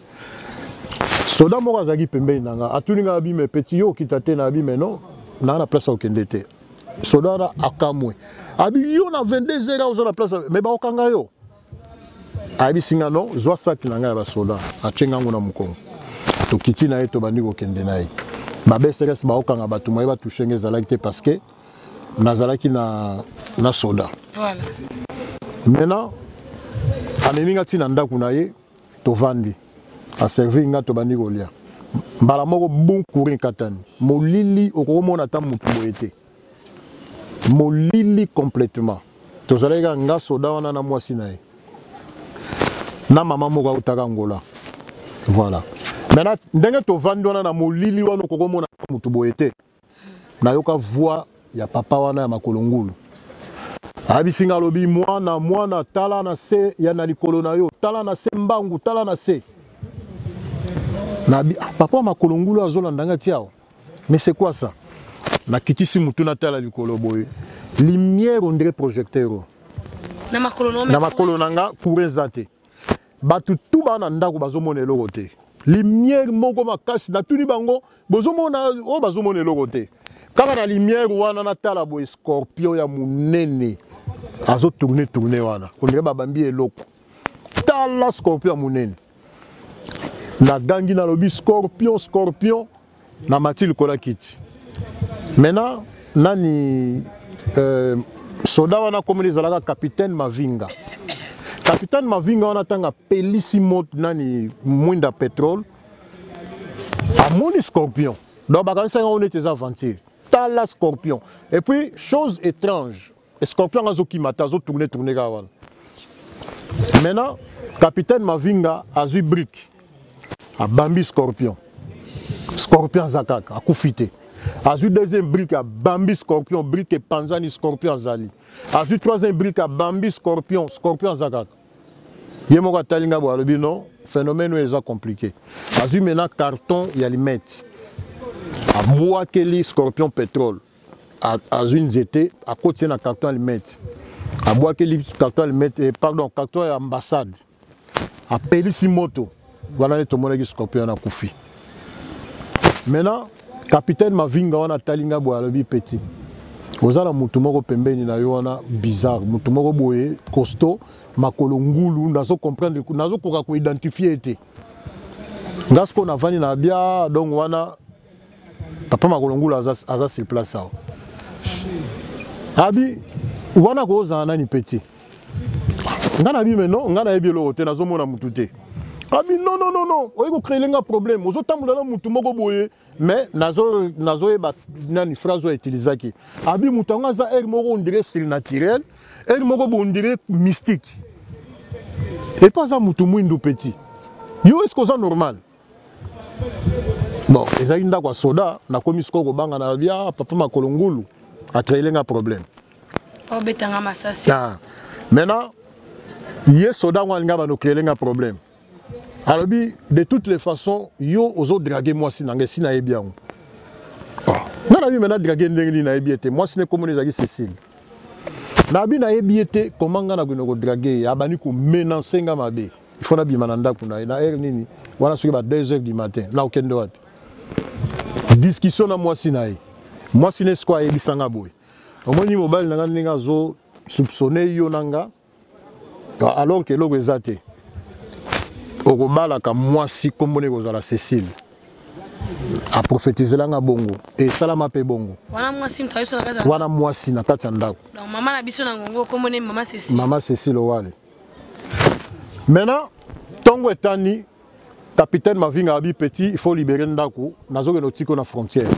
soda moko azaki pembeni nanga atuninga abi me petit yo kita te na abi mais non na place au kende te soda akamwe abi yo na 22h ozo na place mais ba okanga yo abi singa no zwa saki na nga ya ba soda achenga ngo na mukongo to kiti na eto bandi ko kende nayi BCRS baokanga bato moye ba toucher ngezalaki parce que nazalaki na soda. Voilà. Maintenant ameminga tina ndaku na ye tovandi a servir nga tobandi kolia. Mbala moko bon courir katani. Molili okomona ta mutu boyete. Molili complètement. Tozalaka nga soda wana na mwasi na ye. Na mama moko utaka ngola. Voilà. Maintenant ndenge tovandi wana na molili wana okomona ta mutu boyete. Na yoka voix ya papa wana ya makolongulu. Abisinga lobi mwana tala na se ya na likolo na yo, tala na se mbangu, tala na se. Nabi papa makolongulu azolanda tiao. Mais c'est quoi ça? Na kitisi mutu na tala likolo boye. Lumière on dirait projecteur. Na makolo nanga kurezate. Batu tuba na ndako bazomona eloko te. Lumière moko makasi na tuni bango bozomona o bazomona eloko te. Kaka na lumière wana na tala boye scorpion ya munene. Azo tourner wana. On dirait babambi eloko. Tala scorpion ya munene. Na gangi na lobi scorpion na matil kola kiti. Maintenant nani soda wana komoni zalaka capitaine Mavinga. Capitaine Mavinga wana tanga pelissimo nani mwinda pétrole. Amoni scorpion. Donc bakanisa on était aventure. Tala scorpion. Et puis chose étrange. Scorpion azo kimata azo tourner kawana. Maintenant capitaine Mavinga azu brique. A bambi scorpion. Scorpion zakaka, a koufité. A eu deuxième brique à bambi scorpion, brique et panzani scorpion zali. A eu troisième brique à bambi scorpion zakaka. Yemoka talinga bo alobi non, phénomène est compliqué. A eu maintenant carton yalimette. A bois keli scorpion pétrole. A eu une zété à côté na carton yalimette. A bois keli carton yalimette pardon, carton ambassade. A pelissimoto. Voilà les tomones qui scorpion a koufi. Maintenant, capitaine Mavinga wana talinga bo alobi petit. Ozala mutu moko pembeni na yo wana bizarre, mutu moko boye costaud, makolo ngulu, nazo comprendre, nazo koka ko identifier été. Ngasko na vani na bia donc wana papa makolo ngulu aza sur place ça. Abi wana ko zana ni petit. Ngana bi meno, ngana yebi lo hotel nazo mona mutu te. Abi non. On va créer un problème. Aux autres temps, mutu moko boye, mais nazo eba nani phrase utilisée qui. Abi mutanga za er moko on dirait surnaturel, er moko on dirait mystique. Et pas ça mutu mwindo petit. Yo est-ce que c'est normal? Bon, les aïnda kwa soda na komisko ko banga na bia papa makolongulu a créé un problème. Oh betanga masasi. Ah. Maintenant, yé soda nga ba no créer un problème. Alors, de toutes les façons, yo ozo draguer moi si nangé si na bien. Na na bi maintenant draguer ndengli na ebiete. Moi si ne comme les Cécile. Na bi na ebiete comment nga na ko draguer abani ko menacer nga mabe. Il faut na bi mananda kuna na er nini. Wana soki ba 2h du matin. Na okendo wapi. Discussion na moi si na e. Moi si ne squat ebisanga boy. Omoni mobile na nga zo soupçonner yo nanga. Alors que logo ezate. Okobalaka mwasi kombone kozala Cécile a prophétiser langa bongo et salama pe bongo wana mwasi mtawiso na kaza wana mwasi na kati ndako donc mama na biso na ngongo kombone mama Cécile wale. Maintenant tongo etani capitaine Mavinga abi petit il faut libérer ndako nazoke notiko na frontière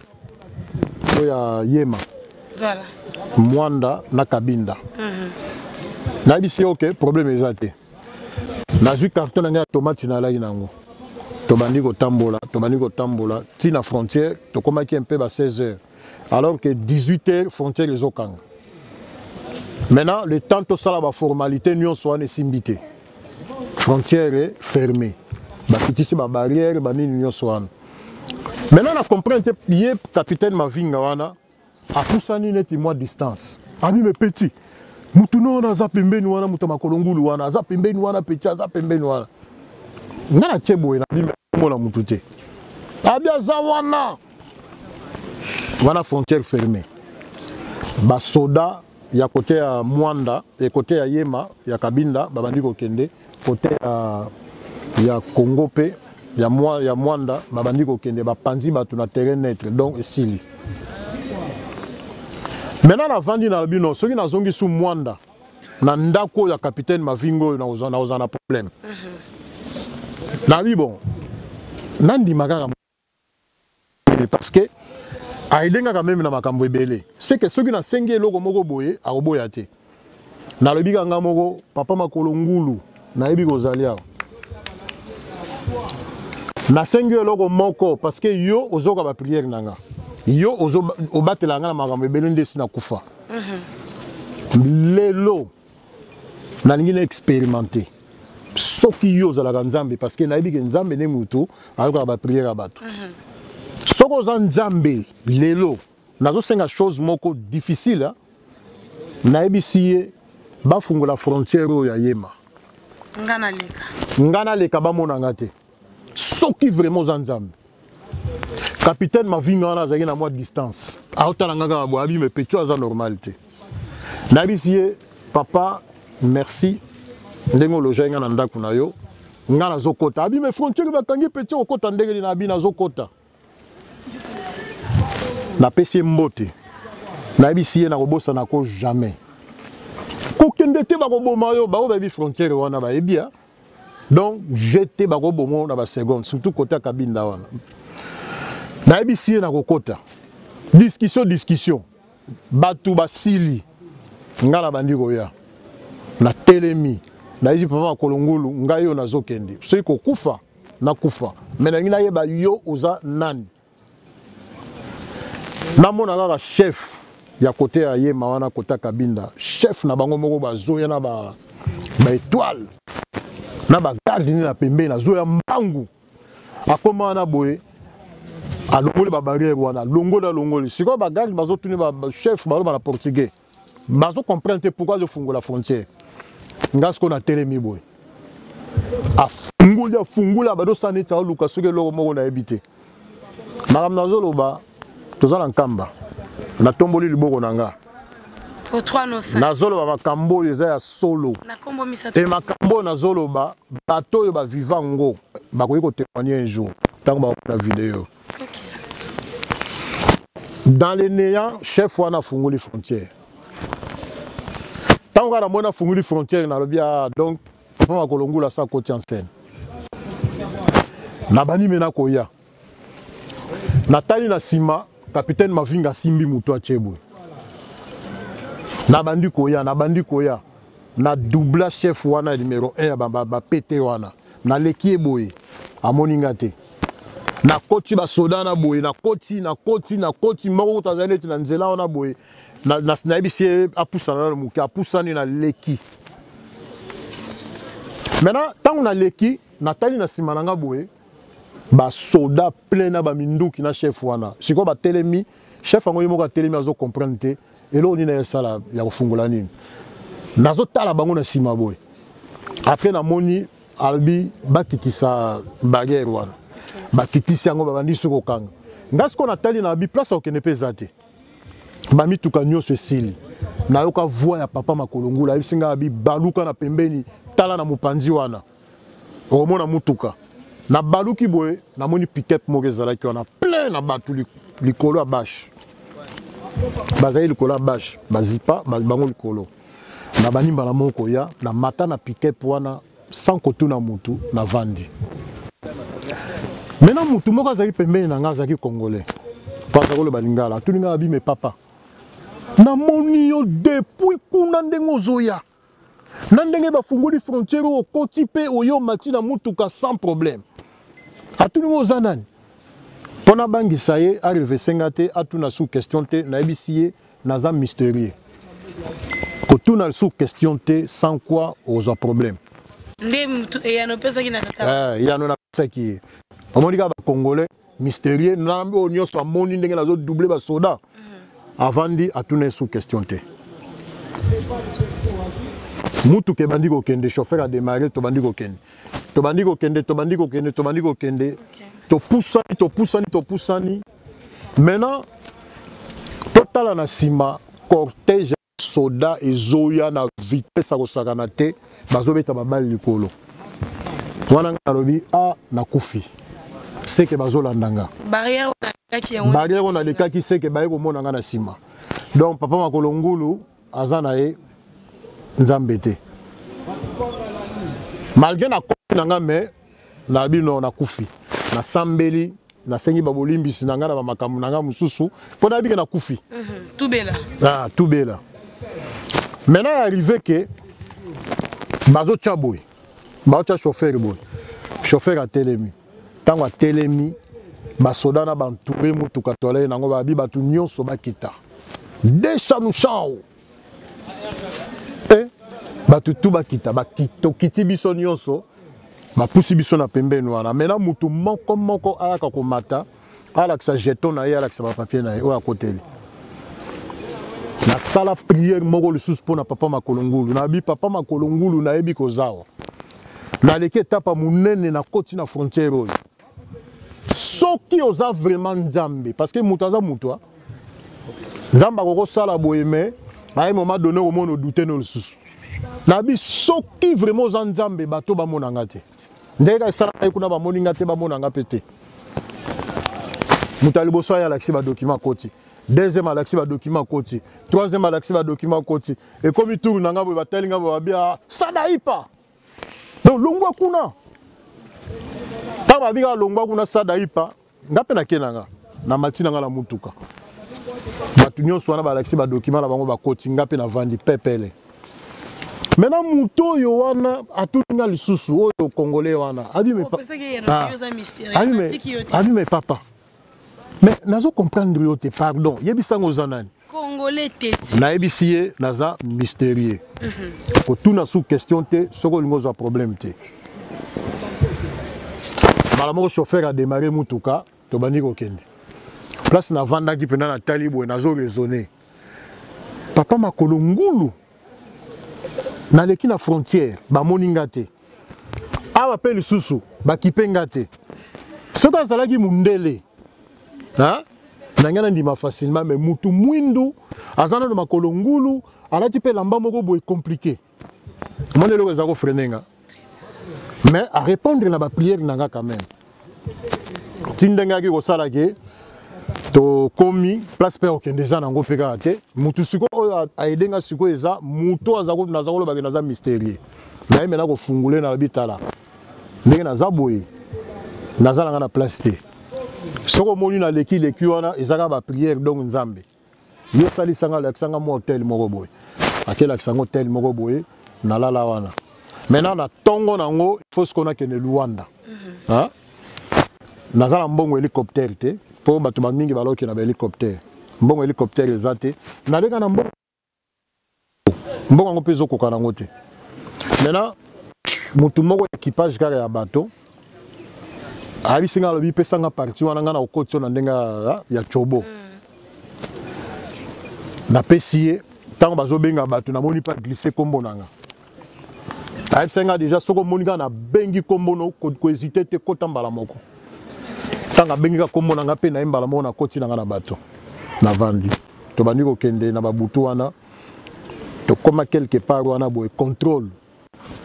ya Yema voilà Mwanda na Kabinda na bisi OK problème ezate. Nazu carton na tomate na la inango. Tobandi ko tambola, ti na frontière, to komaki un peu à 16h. Alors que 18h frontière les okanga. Maintenant, le temps to sala ba formalité nyon so ne simbité. Frontière est fermée. Ba kitisi ba barrière ba ni nyon so an. Maintenant na comprendre pied capitaine Mavinga wana a poussani neti moi distance. Ami me petit. Mutu no na za pembeni wana mutu makolongulu wana za pembeni wana pecha za pembeni wana ngana chebo ina bime mona mutu te abia za wana frontière fermée ba soda ya côté ya Mwanda et côté ya Yema ya Kabinda babandi ko kende côté ya Congo pe ya mwanda babandi kokende bapanzi bato na terrain neutre donc esili. Maintenant la vandi na albino soki nazongi su mwanda na ndako ya capitaine Mavingo na ozana problème. Na bon nandi makaka parce que aidenga quand même na makambo ebele. C'est que soki na sengi eloko moko boye akoboya te. Na lobi kanga moko papa makolo ngulu na yebi kozalia. Na sengi eloko moko parce que yo ozoka ba prière nanga. Yo obatela nga na makambo ebele ndesi na kufa. Lelo na ningi na expérimenter. Soki yo zalaka nzambe parce que na yebi ke nzambe ne mutu ayoka ba prière bato. Soko za nzambe lelo nazo senga chose moko difficile na yebi siye ba fungola frontière ya yema. Ngana leka ba mona ngate. Soki vraiment za nzambe. Capitaine Mavinga na zaki na moi distance. Aota nga ga bo abi me pecho za normalité. Na yebi siye papa merci ndengo lojenga na ndako na yo. Ngana zokota abi me frontière ba kangi pecho okota ndenge na abi na zokota. Na pesi mbote na ebisiye na kobosa na ko jamais kokende te ba koboma yo ba obebi frontière wana ba ebia donc jeter ba kobomo na ba seconde surtout côté kabinda wana na ebisiye na kokota discussion batu basili ngala bandiko ya na telemi na ezi papa kolongulu ngayo na zokende so iko kufa na kufa mena ngina yeba yo oza nani. Namona kaka chef ya côté ya yema wana kota kabinda chef na bango moko bazoya na ba étoile na ba garde ni na pembe na zoya mbangu akoma na boye alongoli ba barrière wana longoli siko ba garde bazo tuni ba chef ba na portugais bazo comprendre pourquoi je fungo la frontière ngasko na telemi boye afungula bado sanita luka soke loko moko na ebité maram nazolo ba tozala nkamba na tomboli liboko nanga to 3 no sa nazolo ba makambo eza ya solo na kombo misato e makambo nazolo ba bato yo ba vivango ba ko témoigner un jour tant ba na vidéo. OK. Dans les néants chef wana fungoli frontière tant ka na mona fungoli frontière na lobia donc papa kolongula sa côté en scène na bani mena koya natali na sima capitaine Mavinga simbi muto achebwe na bandi koya na doubla chef wana numéro 1 ya ba pété wana na leki boye amoninga te na koti ba soda na boye na koti moko tazane na nzela wana boye na ebisi apusana na muki apusani na leki maintenant tant na leki natali na sima nanga boye ba soda plein na ba minduki na chef wana siko ba telemi chef ango yimo ka telemi azo comprendre te elo ni na sala ya kufungula nini nazo tala bango na sima boy après na moni albi bakitisa baguerre wana bakitisa ngo babandi suko kanga ngasko na tali na bi place okene pezate ba mituka nyonso esili na yoka voix ya papa makolongula bisinga bi baluka na pembeni tala na mupanzi wana omona mutuka na baluki boye na moni pick-up moko ezalaki wana plein na batu likolo ya bashe bazali likolo ya bashe bazipa bango likolo na banimba na moko ya na mata na pick-up wana sans kotuna mutu na vandi maintenant mutu moko azali pembeni na nga azalaki congolais pasa koloba lingala atuninga abime papa na moni yo depuis kuna ndenge ozoya na ndenge bafungoli frontière okoti pe oyo mati na mutuka sans problème atuni moza nani pona bangisa ye arrive senga te atuna sous question te na ebisiye naza mystérieux kotuna sous question te sans quoi oza problème ndem ya no pesa kina tata ya no na pesa ki omoni ka ba congolais mystérieux na mbo nyos pa moni ndenge nazo doubler ba soda avandi atuna sous question te mutu ke bandi ko kende chauffeur a démarrer to bandi ko kende to poussani maintenant total na sima cortège soda ezoya na vitesse a kosakana te bazobeta babali likolo wana ngalobi a na kufi c'est que bazolandanga barrière on a les cas qui c'est que baye ko monanga na sima donc papa makolo ngulu azana e nzambete malgré na nanga mais na bino na kufi na sambeli na sengi babolimbisi nanga na makamu nanga mususu po na bika na kufi tout bela tout bela maintenant est arrivé que bazo chaboy bazo chauffeur boy chauffeur a telemi tango a telemi basoda na bantouré mutuka tolé nango babi batu nyonso bakita déjà nous chao batu tout bakita bakito kiti biso nyonso bapusi biso na pembeni wana maintenant mutu moko ayaka komata alakisa jeton na ye alakisa ba papier na ye oya koteli na sala prière moko lisusu mpona papa makolo ngulu na bi papa makolo ngulu na yebi kozawa na leki etapa munene na koti na frontière oyo soki oza vraiment nzambe parce que mutu aza mutu nzambe akokosala boye me na ye moment donné omona odute no lisusu na bi soki vraiment oza nzambe bato bamonanga te ndenge esalaka ye kuna bamoninga te bamonanga mpe te mutu aliboso aye alakisi badocument koti deuxième alakisi badocument koti troisième alakisi badocument koti ekomi tour nanga boye batalinga boye babia sadaipa donc longwa kuna ntango babika longwa kuna sadaipa nga mpe nake nanga na mati nanga na mutuka bato nyonso wana balakisi badocument na bango bakoti nga mpe navandi pepele maintenant muto oyo wana atulinga lisusu oyo congolais wana abi me papa mais nazo comprendre yo te pardon yebisango zanani congolais teti na yebisi ye naza mystérieux kotuna sous question te soko lingo za problème te bala moko chauffeur a démarré mutuka to bandi kokende place na vandaki pena na talibo nazo raisonner papa makolo ngulu na leki na frontière bamoninga te awa pe lisusu bakipenga te soki azalaki mundele nangana ndima facilement mais mutu mwindu azana na makolo ngulu alati pe lamba moko boye compliqué moni eloko eza kofrenenga mais à répondre na baprière nanga quand même tindengaki kosalaki to komi place pe okende eza nango mpe kaka te mutu siko oyo aedenga siko eza mutu naza kolobaki naza mystérieux naye mena kofungule na bitala ndenge naza boye nazalanga na place te soko omoni na leki wana ezaka baprière donc nzambe yo osalisanga alakisanga mwa hotel moko boye akelakisanga hotel moko boye nalala wana maintenant na ntongo nango ifo siko nakende luanda naza na mbongo hélicoptère te po bato bamingi baloki na bahélicoptère mbongo hélicoptère eza te naleka na mbongo yango mpe ezokoka nango te maintenant mutu moko équipage kaka ya bato abisinga alobi pesanga parti wana nga na okoti na ndenge ya chobo napesi ye ntango bazobenga bato namoni pa glisse kombo nanga abisinga déjà soko omoni kaka nabengi kombo kohésite te kota mbala moko ntango abengika kombo nanga mpe naye mbala moko nakoti nanga na bato navandi tobandi kokende na babutu wana tokóma quelque part wana boye contrôle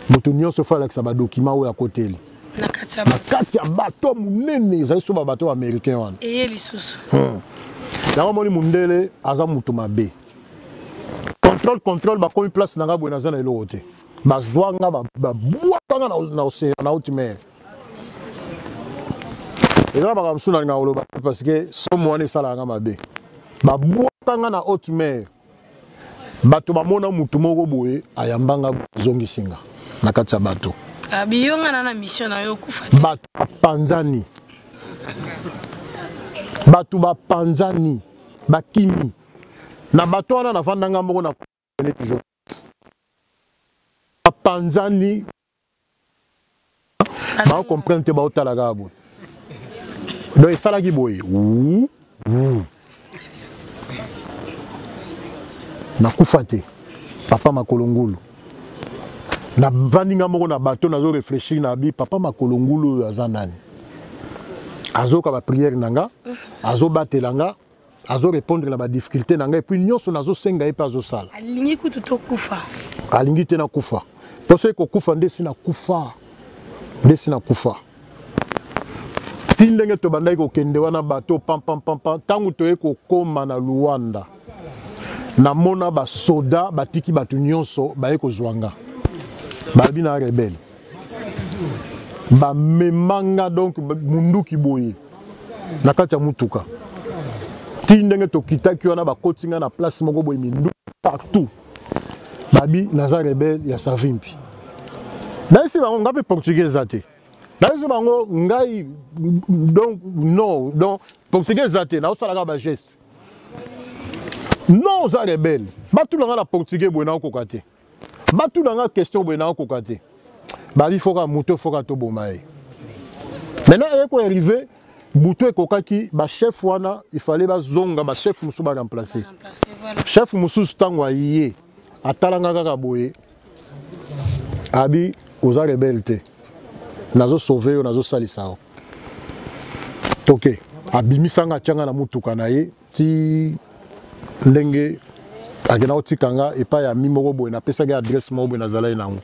moto nyonso fo alakisa badocument oyo akoteli na kati ya bato munene ezali so babato baaméricain wana eye lisusu yango moni mundele aza mutu mabe contrôle bakomi place nanga boye naza na eloko te bazwanga babwakanga na océan na haute mer ezala makambo mosusu nalinga koloba parce que somo wana esalaka mabe babwakanga na haute mer bato bamona mutu moko boye ayambanga zongisinga na kati ya bato abiyonga na mission na yo kufa bato bapanzani bakimi na bato wana navandanga moko na toujours bapanzani baocomprendre te baotalaka boye donc esalaki boye nakufa te papa makolo ngulu na vandinga moko na bato nazo réfléchir na bi papa makolo ngulu oyo aza nani azoka baprière nanga azobatela répondre na badifficulté nanga et puis nyonso nazosenga ye mpe azosala alingi kutu tokufa alingi te nakufa mpo soki kokufa nde si nakufa tindenge to bandai ko kende wana bato pam tangu to eko koma na Luanda na mona ba soda batiki batu nyonso ba eko zwanga ba bina rebelle ba memanga donc munduki boye na kati ya mutuka tindenge to kitaki wana ba kotinga na place moko boye mindu partout babi naza rebelle ya savimpi daisi bango ngape portugais ate daisi bango ngai donc non donc portugais ate na osala ba geste non za rebelle batu langa la portugais boye na kokate batu langa question boye na kokate babi foka moto foka to bomae maintenant eko arrivé buto ekokaki ba chef wana il fallait ba zonga ba chef musu ba remplacer chef musu stango aye atalanga kaka boye abi oza rebelle te nazo sauver yo nazo salisa o toke abimisanga tianga na mutuka na ye ti ndenge akena otikanga epa ya mimoko boye na pesa ga adresse mo boye na zala nango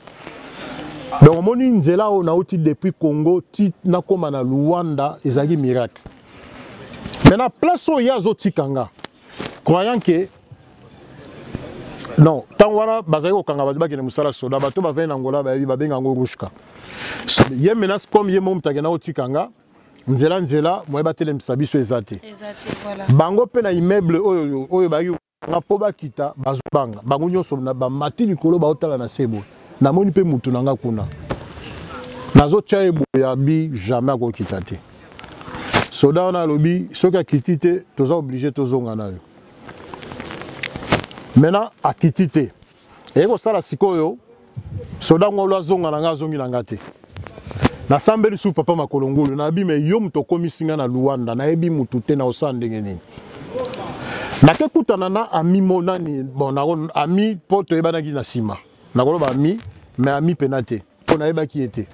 donc moni nzela o na oti depuis Congo ti na koma na Luanda ezaki miracle maintenant place o ya zo tikanga croyant que non tant wana bazali ko kanga bato bakene musala soda bato ba vena ngola ba ba benga ngo rushka ye menace comme ye mom tagena otikanga nzela mo ba tele msabiso ezate voilà bango pe na immeuble oyo ba nga po bakita bazubanga bango nyonso na ba mati likolo ba otala na sebo na moni pe mutu nanga kuna nazo tchaye boya bi jamais ko kitate soda wana lobi soki akitite toza obligé tozonga nayo maintenant akitite eko sala sikoyo soda ngolo azonga nanga azongi nanga te na sambeli su papa makolongulu na bi me yo mto komisinga na Luanda na ebi mutu te na osandenge nini na ke kutana na ami monani bon na ami poto ebanaki na sima na koloba ami mais ami penate pona ebaki ete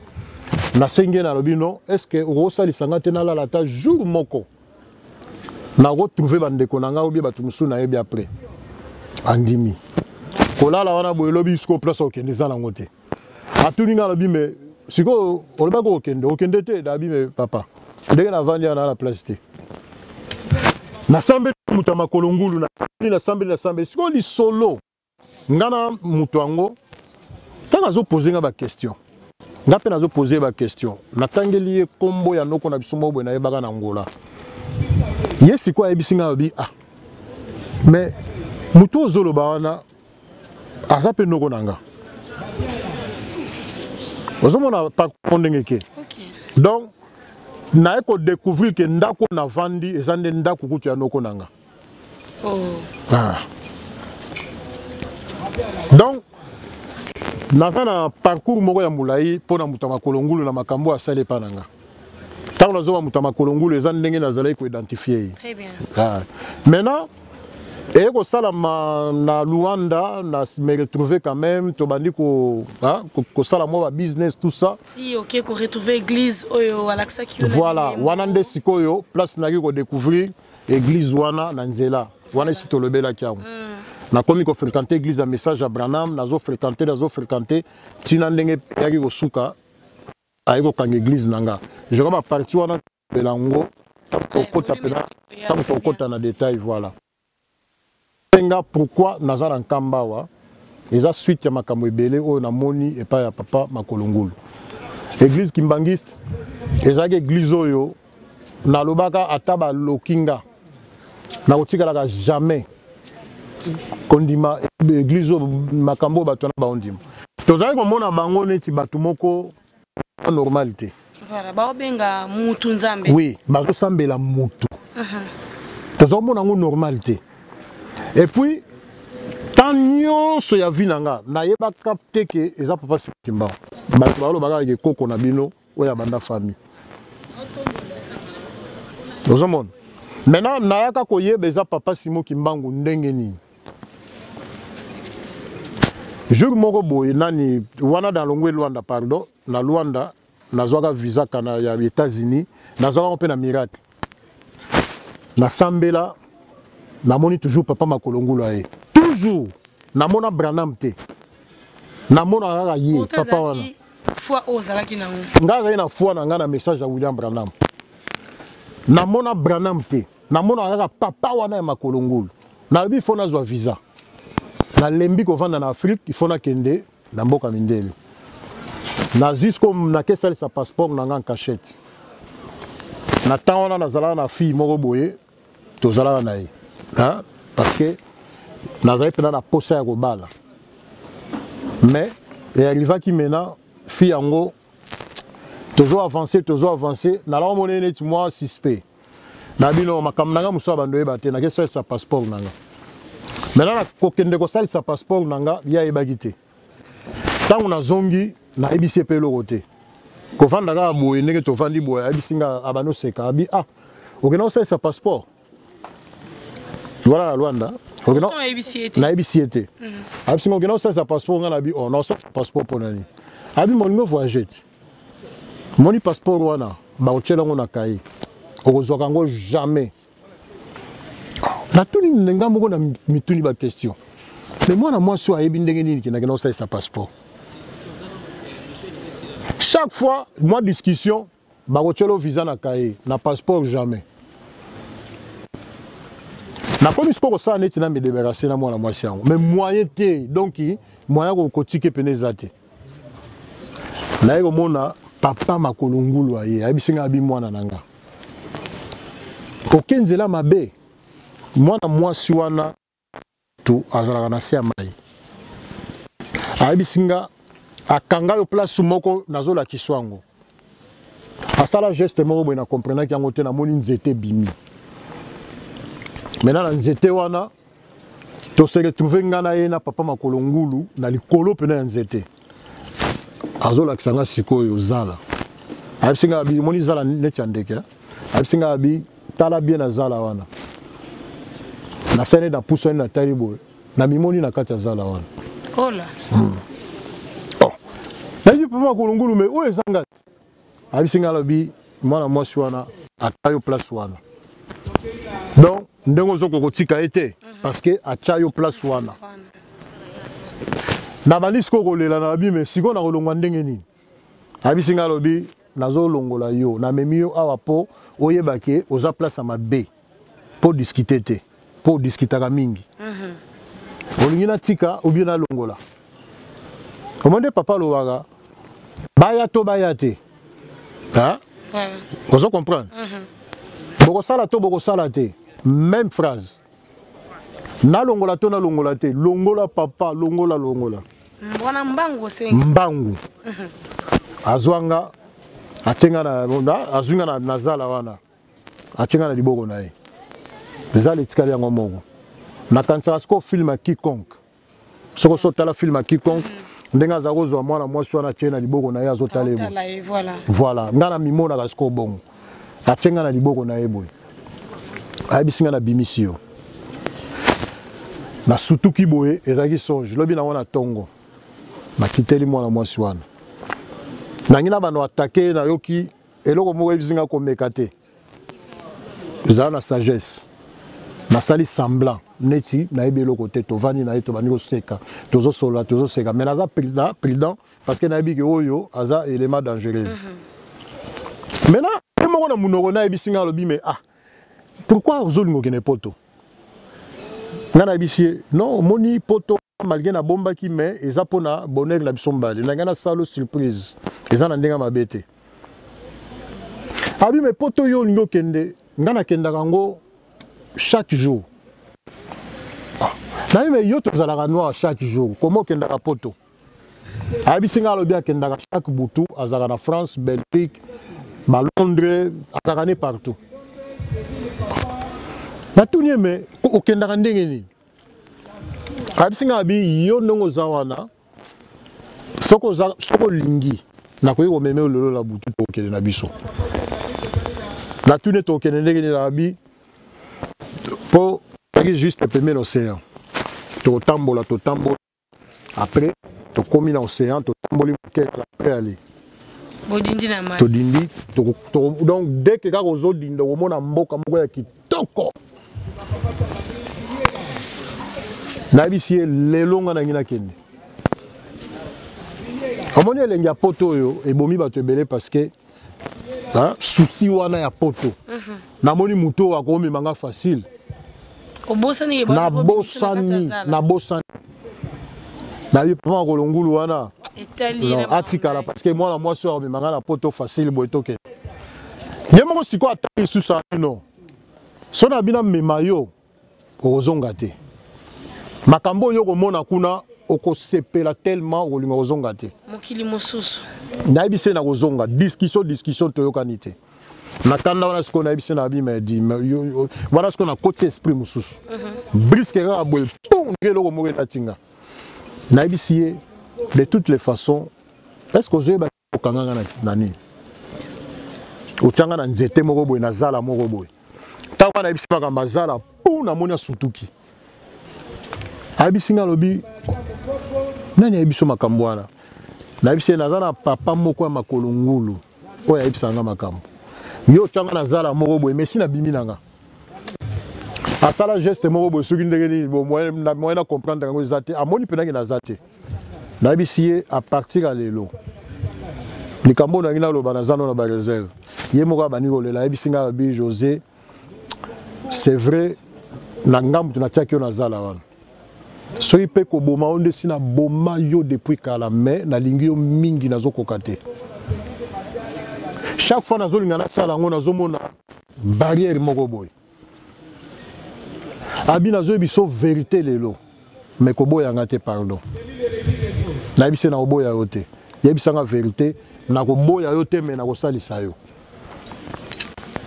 na senge na lobino est-ce que o salisanga te na la ta jour moko na retrouver bandeko nanga obi batu musu na ebi après andimi kolala wana boye lobi sko place okende za nango te atuninga lobi me siko oloba ko okende te dabi me papa ndenge na vandi na la place te na sambe muta makolongulu na sambe siko li solo ngana mutu ango tanga zo poser nga ba question nga pe na zo poser ba question natangeli ye kombo ya noko na bisomo boye na yebaka na ngola yesi kwa ebisinga lobi ah mais mutu ozolo ba wana aza pe noko nanga ozomona pa kondenge ke donc na eko découvrir que ndako na vandi ezande ndako kutu ya noko nanga donc naza na parcours moko ya mulai pona muta makolongulu na makambo asale pa nanga tango nazoba muta makolongulu eza ndenge nazalaki ko identifier très bien maintenant et ko sala na Luanda na me retrouver quand même to bandi ko sala mo ba business tout ça si OK ko retrouver église oyo alaksa ki voilà wana nde sikoyo place na ko découvrir église wana na nzela wana si to lobela kiango na komi ko fréquenter église à message à Branham nazo fréquenter tina ndenge yaki ko suka ayiko kanga église nanga je crois ba partie wana belango okota pena tant okota na détail voilà pourquoi nazara nkambawa eza suite ya makambo ebele oyo na moni epa ya papa makolongulu église kimbangiste ezaki église oyo nalobaka ataba lokinga na kotikalaka jamais kondima église oyo makambo bato na baondima tozali komona bango neti bato moko normalité voilà baobenga mutu nzambe oui bazosambela mutu tozomona ngo normalité. Et puis, tant nyonso ya vie nanga na yeba capter que eza papa Simba. Bato balo baga ke koko na bino oya banda famille. Ozomon. Maintenant na yaka ko yeba eza papa Simo Kimbangu ndenge nini. Jour moko boye nani wana dans longwe Luanda pardon, na Luanda nazwaka visa kana ya États-Unis, nazwaka pe na miracle. Na sambela namoni toujours papa makolongulu aye toujours namona Branham te namona kaka ye papa wana fois ozalaki na nga na foi na nga na message ya William Branham namona Branham te namona kaka papa wana ya makolo ngulu nalobi faut nazwa visa nalembi kovanda na Afrique il faut nakende na mboka mindele na jusqu'au nakesalisa passeport nanga en cachette na temps wana nazalaka na fille moko boye tozalaka na ye parce que nazali mpena na posa ya kobala mais arrivaki maintenant fille yango tozo avancer nalaka mona neti mwa suspect na bino makambo nanga mosusu bando yeba te nakesalisa passeport nanga maintenant nakokende kosalisa passeport nanga ya yebaki te ntango nazongi nayebisi epe eloko te kovanda kaka boye ndenge tovandi boye ayebisi nga abanoseka abi okenda kosalisa passeport voilà na Luanda nayebisi ye te ayebisi nga okenda kosalisa passeport nga nabi naosalisa passeport mpo nani abi molingo voyage te moni passeport wana bakotyela ngo na kaye okozwaka yango jamais natuni ndenga moko na mituni bakestion mais mwana mwasi oyo ayebi ndenge nini kendakenda kosalisa passeport chaque fois moi discussion bakotyela visa na kaye na passeport jamais nakomi siko kosala neti na medébarase na mwana mwasi yango mais moyen te donc moyen kokotike pene eza te naye komona papa makolo ngulu aye ayebisi nga abi mwana na nga okenzela mabe mwana mwasi wana tu azalaka na se ya mai ayebisi nga akanga yo place moko nazolakisa yango asala geste moko boye na comprenaki yango te namoni nzete bimi maintenant na nzete wana tose retrouve nga na ye na papa makolo ngulu na likolo pena ya nzete azolakisa nga sikoyo zala ayebisi nga abi moni zala neti ya ndeke ayebisi nga abi tala bien na zala wana nasali na puso ene na tali boye na mimoni na kati ya zala wana ola nayebi papa makolo ngulu me oyo eza ngati ayebisi nga alobi mwana mwasi wana atya yo place wana donc ndenge ozoko kotika ye te parce que atya yo place wana na bandi sikoyo kolela na abi me sikoyo na kolongwa ndenge nini ayebisi nga alobi nazolongola yo namemi yo awa mpo oyebake oza place ya mabe mpo diskite te mpo diskitaka mingi olingi natika obie nalongola omonde papa alobaka baya to baya te ozo comprendre bokosala to bokosala te même phrase nalongola to nalongola te longola papa longola mbona mbangu sengi mbangu azwanga atenga na azwinga na zala wana atenga na liboko na ye zala etikali yango moko nakanisaka siko film ya quiconque soko sotala film ya quiconque ndenge aza kozwa mwana mwasi wana atie na liboko na ye azotala ye boye voilà nga na mimonaka siko bongo atenga na liboko na ye boye ayebisi nga na bimisi yo na sutuki boye ezalaki songe lobi nango na tongo bakiteli mwana mwasi wana nangi na bano atake nayoki eloko moko eyebisi nga komeka te ezala na sagesse nasali semblant neti nayebi eloko te tovandi na ye tobandi koseka tozosolola tozoseka mais naza prudent parce que nayebi ke oyo aza élément dangereuse maintenant ye moko na monoko nayebisi nga alobi me pourquoi ozolinga okende poto nga nayebisi ye non omoni poto malgré na bombaki mais eza mpona bonheur na biso mbale nanga nasala surprise eza na ndenge mabe te abi me poto oyo olingi okende nga nakendaka yango chaque jour nayebi me yo tozalaka noir chaque jour koma okendaka poto ayebisi nga alobi akendaka chaque butu azalaka na France Belgique balondres azalaka ne partout natuni ye me okendaka ndenge nini ayebisi nga abi yo ndenge oza wana soko olingi nakoki komeme olelo na butu tokende na biso natuni tokende ndenge nini abi mpo ezalaki juste pembeni océan totambola après tokomi na océan totamboli moke après aller todindi donc dès que kaka ozodinda okomona mboka moko ya kitoko nayebisi ye lelo nga nangi nakende omoni elenge ya poto oyo ebomi bato ebele parce que souci wana ya poto namoni muto akomemanga facile na bosani na bi papa kolongulu wana atikala parce que moi moi soir memanga na poto facile boetoke yemoko siko ataki susa no so na bina memayo ozonga te makambo yo komona kuna okosepela tellement olinga ozonga te mokili mosusu na bise na kozonga discussion toyokani te na kanda wana siko na bise na bi me di wana siko na côté esprit mosusu brisque ga boy pong ngelo ko mokela tinga na bise de toutes les façons est-ce que je ba okanga na nani otanga na nzete moko boy na zala moko boy tawa na bise ka mazala pour na moni sutuki abisinga lobi nani abiso makambo wana na bise nazana papa moko ya makolongulu oya ibisanga makambo yo tanga na zala moko boy mais sina bimi nanga asala geste moko boy soki ndenge bo moi na comprendre ngo zate amoni penaki na zate na bisiye à partir à lelo likambo na ngina loba na zano na ba réserve ye moko bani kolela ibisinga lobi José c'est vrai na ngambu na tiaki na zala wana so ipe ko boma onde sina boma yo depuis kala mais na lingi yo mingi nazo kokate chaque fois nazo linga na sala ngo nazo mona barrière moko boy abi nazo biso vérité lelo mais ko boya ngate pardon na bise na boya yote yebisanga vérité na ko boya yote mais na ko salisa yo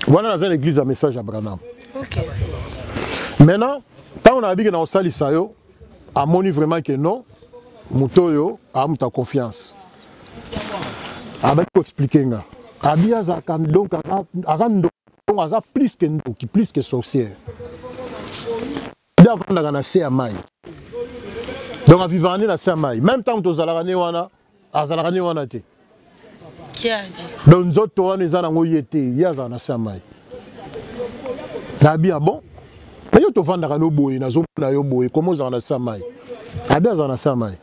wana na l'église a message à Branham. OK. Maintenant tant on a dit que na ko salisa yo amoni vraiment que non mutoyo a muta confiance avec expliquer nga abia za kam donc aza plus que sorcière donc on a na se amai donc a vivre na se amai même temps to zalakane wana azalakane wana te qui a dit donc nzoto wana ezana ngo yete yaza na se amai abia bon yo to vanda ka no boye na zo na yo boye comment za na se amai abia za na se amai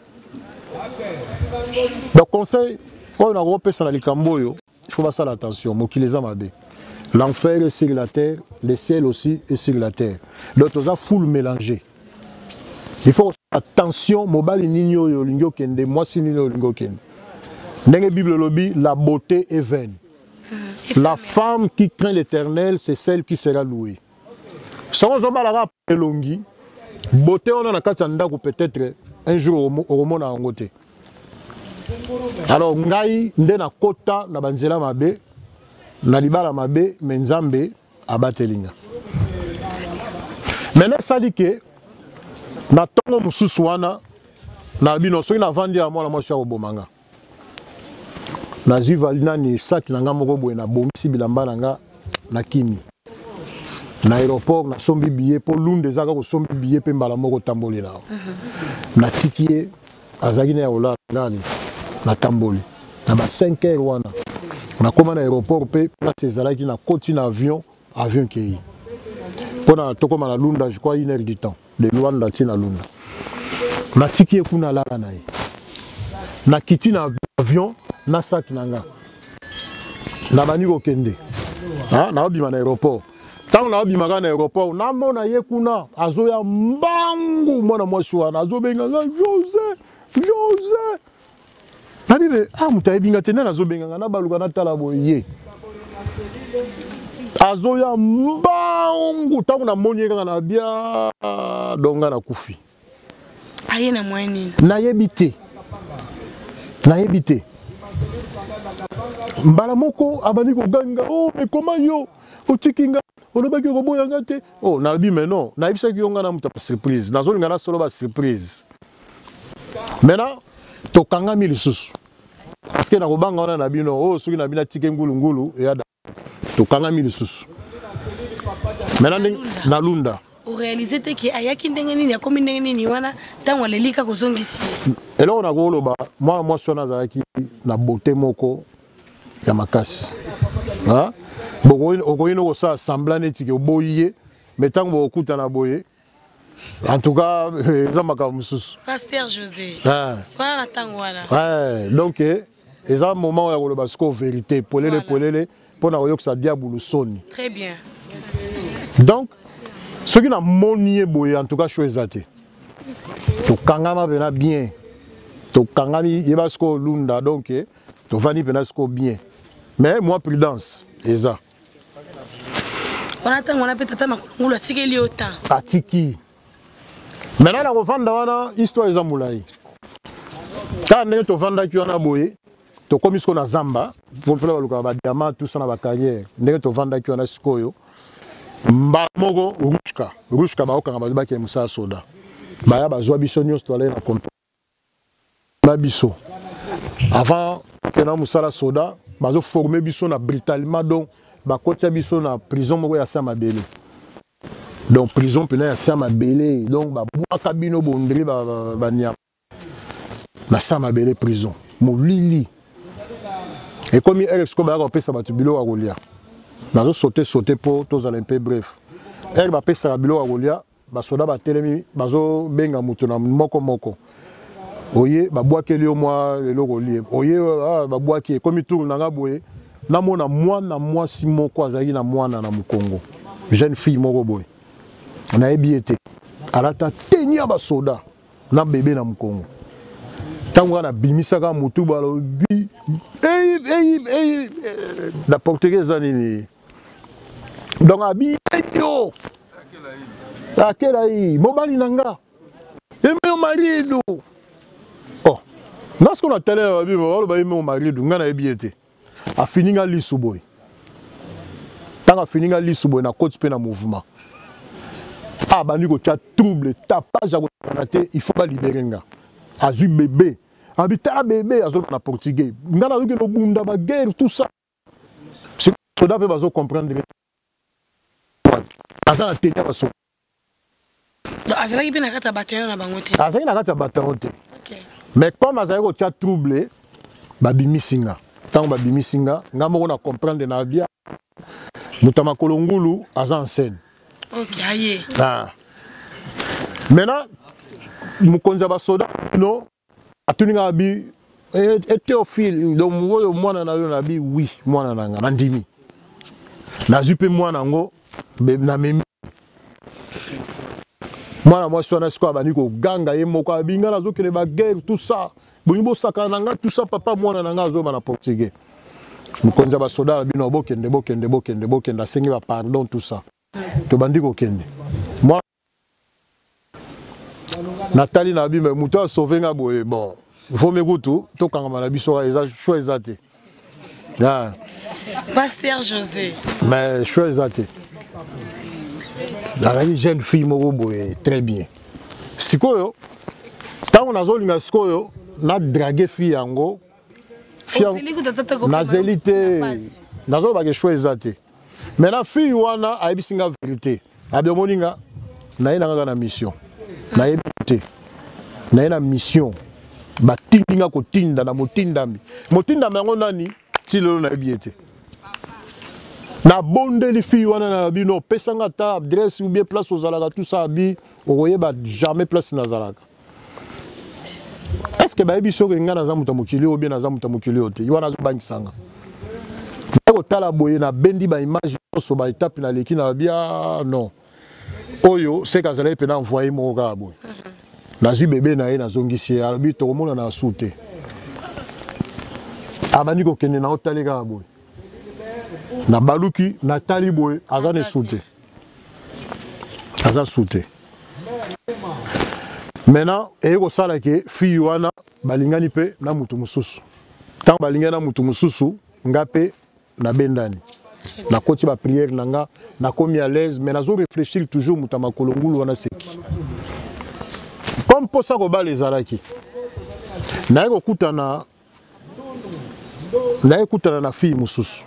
donc conseil on a repensé na likambo yo il faut faire attention mokili za mabe l'enfer est sur la terre le ciel aussi est sur la terre donc on a full mélangé il faut attention mobali nini yo lingo kende moi si nini yo lingo kende ndenge bible lobi la beauté est vaine la femme qui craint l'Éternel c'est celle qui sera louée sans obalaka elongi beauté on a kati ndako peut-être un jour au romona ngote alors ngai nde na kota na banzela mabe na libala mabe menzambe abatelinga maintenant salike na tongo mususu wana na bino soki na vandi ya mwana mwasi ya kobomanga na ziva nani saki nanga moko boye na bomisi bilamba nanga na kimi na aéroport na sombi billet po lunde zaka ko sombi billet pe mbala moko tambolela na tikie azaki na ya ola nani na tamboli na ba 5 heures wana na koma na aéroport pe place ezalaki na koti na avion kei pona tokoma na lunda je crois 1 heure du temps de Luanda tina lunda na tiki ekuna lala na ye na kiti na avion na sac nanga na bani ko kende na obima na aéroport tant na obima na aéroport na mona ye kuna azoya mbangu mwana mwasi wana azobenga José Nabibe, muta ebinga tena nazobenga na baluka na tala boye. Azoya mbangu tangu na moni kanga na bia donga na kufi. Aye na mweni. Na yebite. Mbala moko abani ko ganga mais comment yo otikinga olobaki ko boya ngate na bi mais non na ibisa ki yonga na muta surprise nazo linga na solo ba surprise. Maintenant tokanga milisusu parce que na kobanga wana na bino soki na bina tike ngulu ya tokanga milisusu maintenant na lunda o réaliser te ki ayaki ndenge nini akomi ndenge nini wana tango lelika kozongisi elo na koloba moi sona zaki na beauté moko ya makasi bokoyino kosa semblant neti ke oboyiye mais tango bokuta na boye en tout cas eza makambo mosusu Pasteur José wana na tango wana donc eza moment ya koloba siko vérité polele pour na ça diable soni. Très bien. Donc ce qui n'a monié boye en tout cas choisité. To kangama bena bien. To kangami yebasko lunda donc to vani penasko bien. Mais moi prudence eza. On attend on appelle tata makulungulu atikeli autant. Atiki. Maintenant na kovanda wana histoire eza mulai. Quand ndenge to vanda ki wana boye to komisko na zamba pour faire luka ba diamant tout ça na ba carrière. Ndenge to vanda ki wana sikoyo. Mba moko rushka ba okanga ba ke musa soda. Ba ya ba zwa biso nyos to aller na compte. Na biso. Avant que na musa soda, ba zo former biso na brutalement donc ba kotia biso na prison moko ya sama bele. Donc prison pena ya sama bele donc ba bwaka bino bondri ba nya. Na sama bele prison. Molili. Et comme il est comme ba pesa ba tubilo a golia. Na zo sauter pour tous Olympiques bref. Elle va pesa ba bilo a golia, ba soda ba telemi, ba zo benga mutu na moko. Oye ba bwakeli au moi le golie. Oye ba bwaki comme il tourne na boye. Na mona moi si moko azali na mwana na Mukongo. Jeune fille moko boy. Na ebiete. Alata tenia ba soda na bébé na Mukongo. Tango na bimisaka mutu balo bi la portugaise anini. Donc abi yo. Akela mobali nanga. Et mon marido. Oh. Parce qu'on a télé abi mon marido ngana ebiete. A fini nga lisu boy. Tant a fini nga lisu boy na coach pe na mouvement. Ah bani ko tia trouble tapage à côté il faut pas libérer nga. Azu bébé. Habita bébé azu na portugais. Nga na yuki no bunda ba guerre tout ça. C'est soda pe bazo comprendre. Asa na tenia baso. Azala ki pe na kata bataillon na bango te. Asa na kata bataillon te. OK. Mais comme asa ko tia trouble ba bimisinga. Tant ba bimisinga nga moko na comprendre na bia. Mutama kolongulu asa en scène. OK, aye. Ah. Maintenant mukonza ba soda no atuninga bi Théophile donc mwana na yo na bi oui mwana nanga na ndimi. Na zupe mwana ngo na memi. Mwana moi so na sko bani ko ganga ye moko abinga na zo kele ba guerre tout ça. Bonimbo saka nanga tout ça papa mwana nanga zo na portugais. Mukonza ba soda bino bokende asengi ba pardon tout ça. To bandi ko kende. Moi Nathalie na bi mais muto a sauvé nga boye bon. Il faut me goûter to kanga na biso eza choisate. Ah. Pasteur José. Mais choisate. La jeune fille moko boye très bien. Sikoyo. Tant on a zolinga sikoyo na draguer fille yango. Na zelité. Na zo ba ke choisate. Mais la fille wana a ebisinga vérité. Abio moninga na ina na mission. Na ebité. Na ina mission. Ba tindinga ko tinda na motindami. Motindami yango nani ti lelo na ebiete. Na bonde les filles wana na bino pesanga ta adresse ou bien place aux alaka tout ça bi oye ba jamais place na zalaka. Est-ce que ba ebiso ke ngana za muta mokili ou bien na za muta mokili ote. Wana zo bankisanga. Ko tala boye na bendi ba image so ba étape na leki na bia non. Oyo c'est ka zala pe na envoyer mo ka boye. Na zu bébé na ye na zongisi abi to komona na soute. Abani ko kende na otale ka boye. Na baluki na taliboy azane soute. Aza soute. Maintenant eko sala ke fille wana balingani pe na mutu mususu. Tant balingana mutu mususu ngape na bendani. Na koti ba prière nanga na komi à l'aise mais nazo réfléchir toujours muta makolongulu wana seki. Comme pour ça ko ba les alaki. Na eko kutana na fille mususu.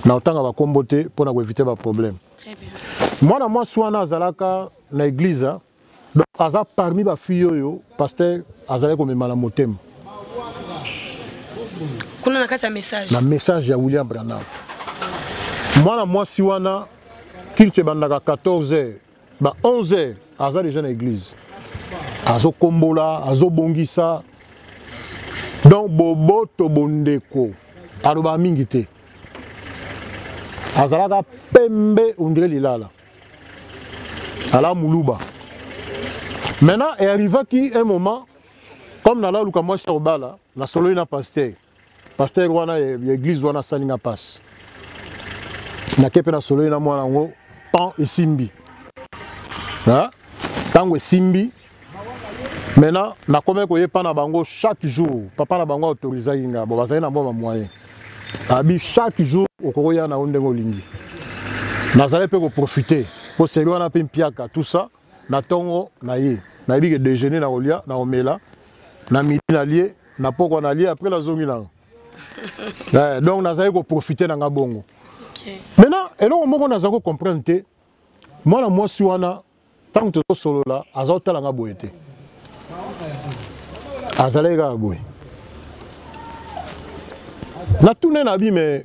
Na otanga ba kombote pour na éviter ba problème. Très bien. Moi na moi swana zalaka na église donc aza parmi ba fille yo pasteur azalé comme mala motem. Kuna nakata message. Na message ya William Branham. Moi na moi swana kilte bandaka 14h ba 11h aza déjà na église. Azo kombola, azo bongisa. Donc bobo to bondeko. Aloba mingite. azalaka pembe on dirait lilala ala muluba. Maintenant est arrivé qui un moment comme dans la luka moi sur bala na solo ina pasteur wana l'église wana salinga passe na kepe na solo ina mwana ngo pan et simbi hein tango simbi. Maintenant na comme ko yepa na bango chaque jour papa na bango autorisé inga bon bazali na bon moyen abi chaque jour okoya na ondengo lingi nazale pe ko profiter pour sérieux na pe mpiaka tout ça na tongo na ye na bi que déjeuner na olia na omela na midi na lié na poko na lié après la zongi na donc nazale ko profiter na ngabongo. Maintenant eloko moko nazale ko comprendre te moi na moi si wana tant que solo là azota la ngaboete azalega boy na tourner na bi mais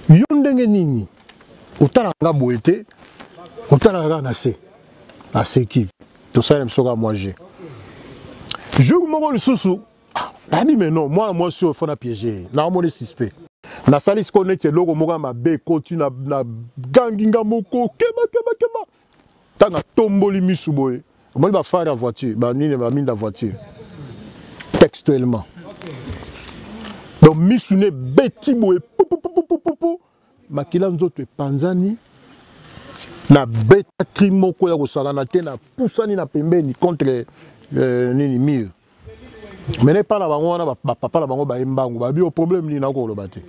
yondenge nini otala nga boete otala nga na se à ce qui tout ça même soka moi j'ai jour moko le sousou na bi mais non moi sur faut na piéger na mon suspect na salis connaître logo moko ma be continue na ganginga moko keba tanga tomboli misu boy moi va faire la voiture ba nini ba mine la voiture textuellement donc misune beti boy makila nzoto panzani na beta trimoko ya kosala te na pusani na pembeni contre nini mur mais n'est pas la bango na papa la bango ba embango ba bi au problème ni na ko lo baté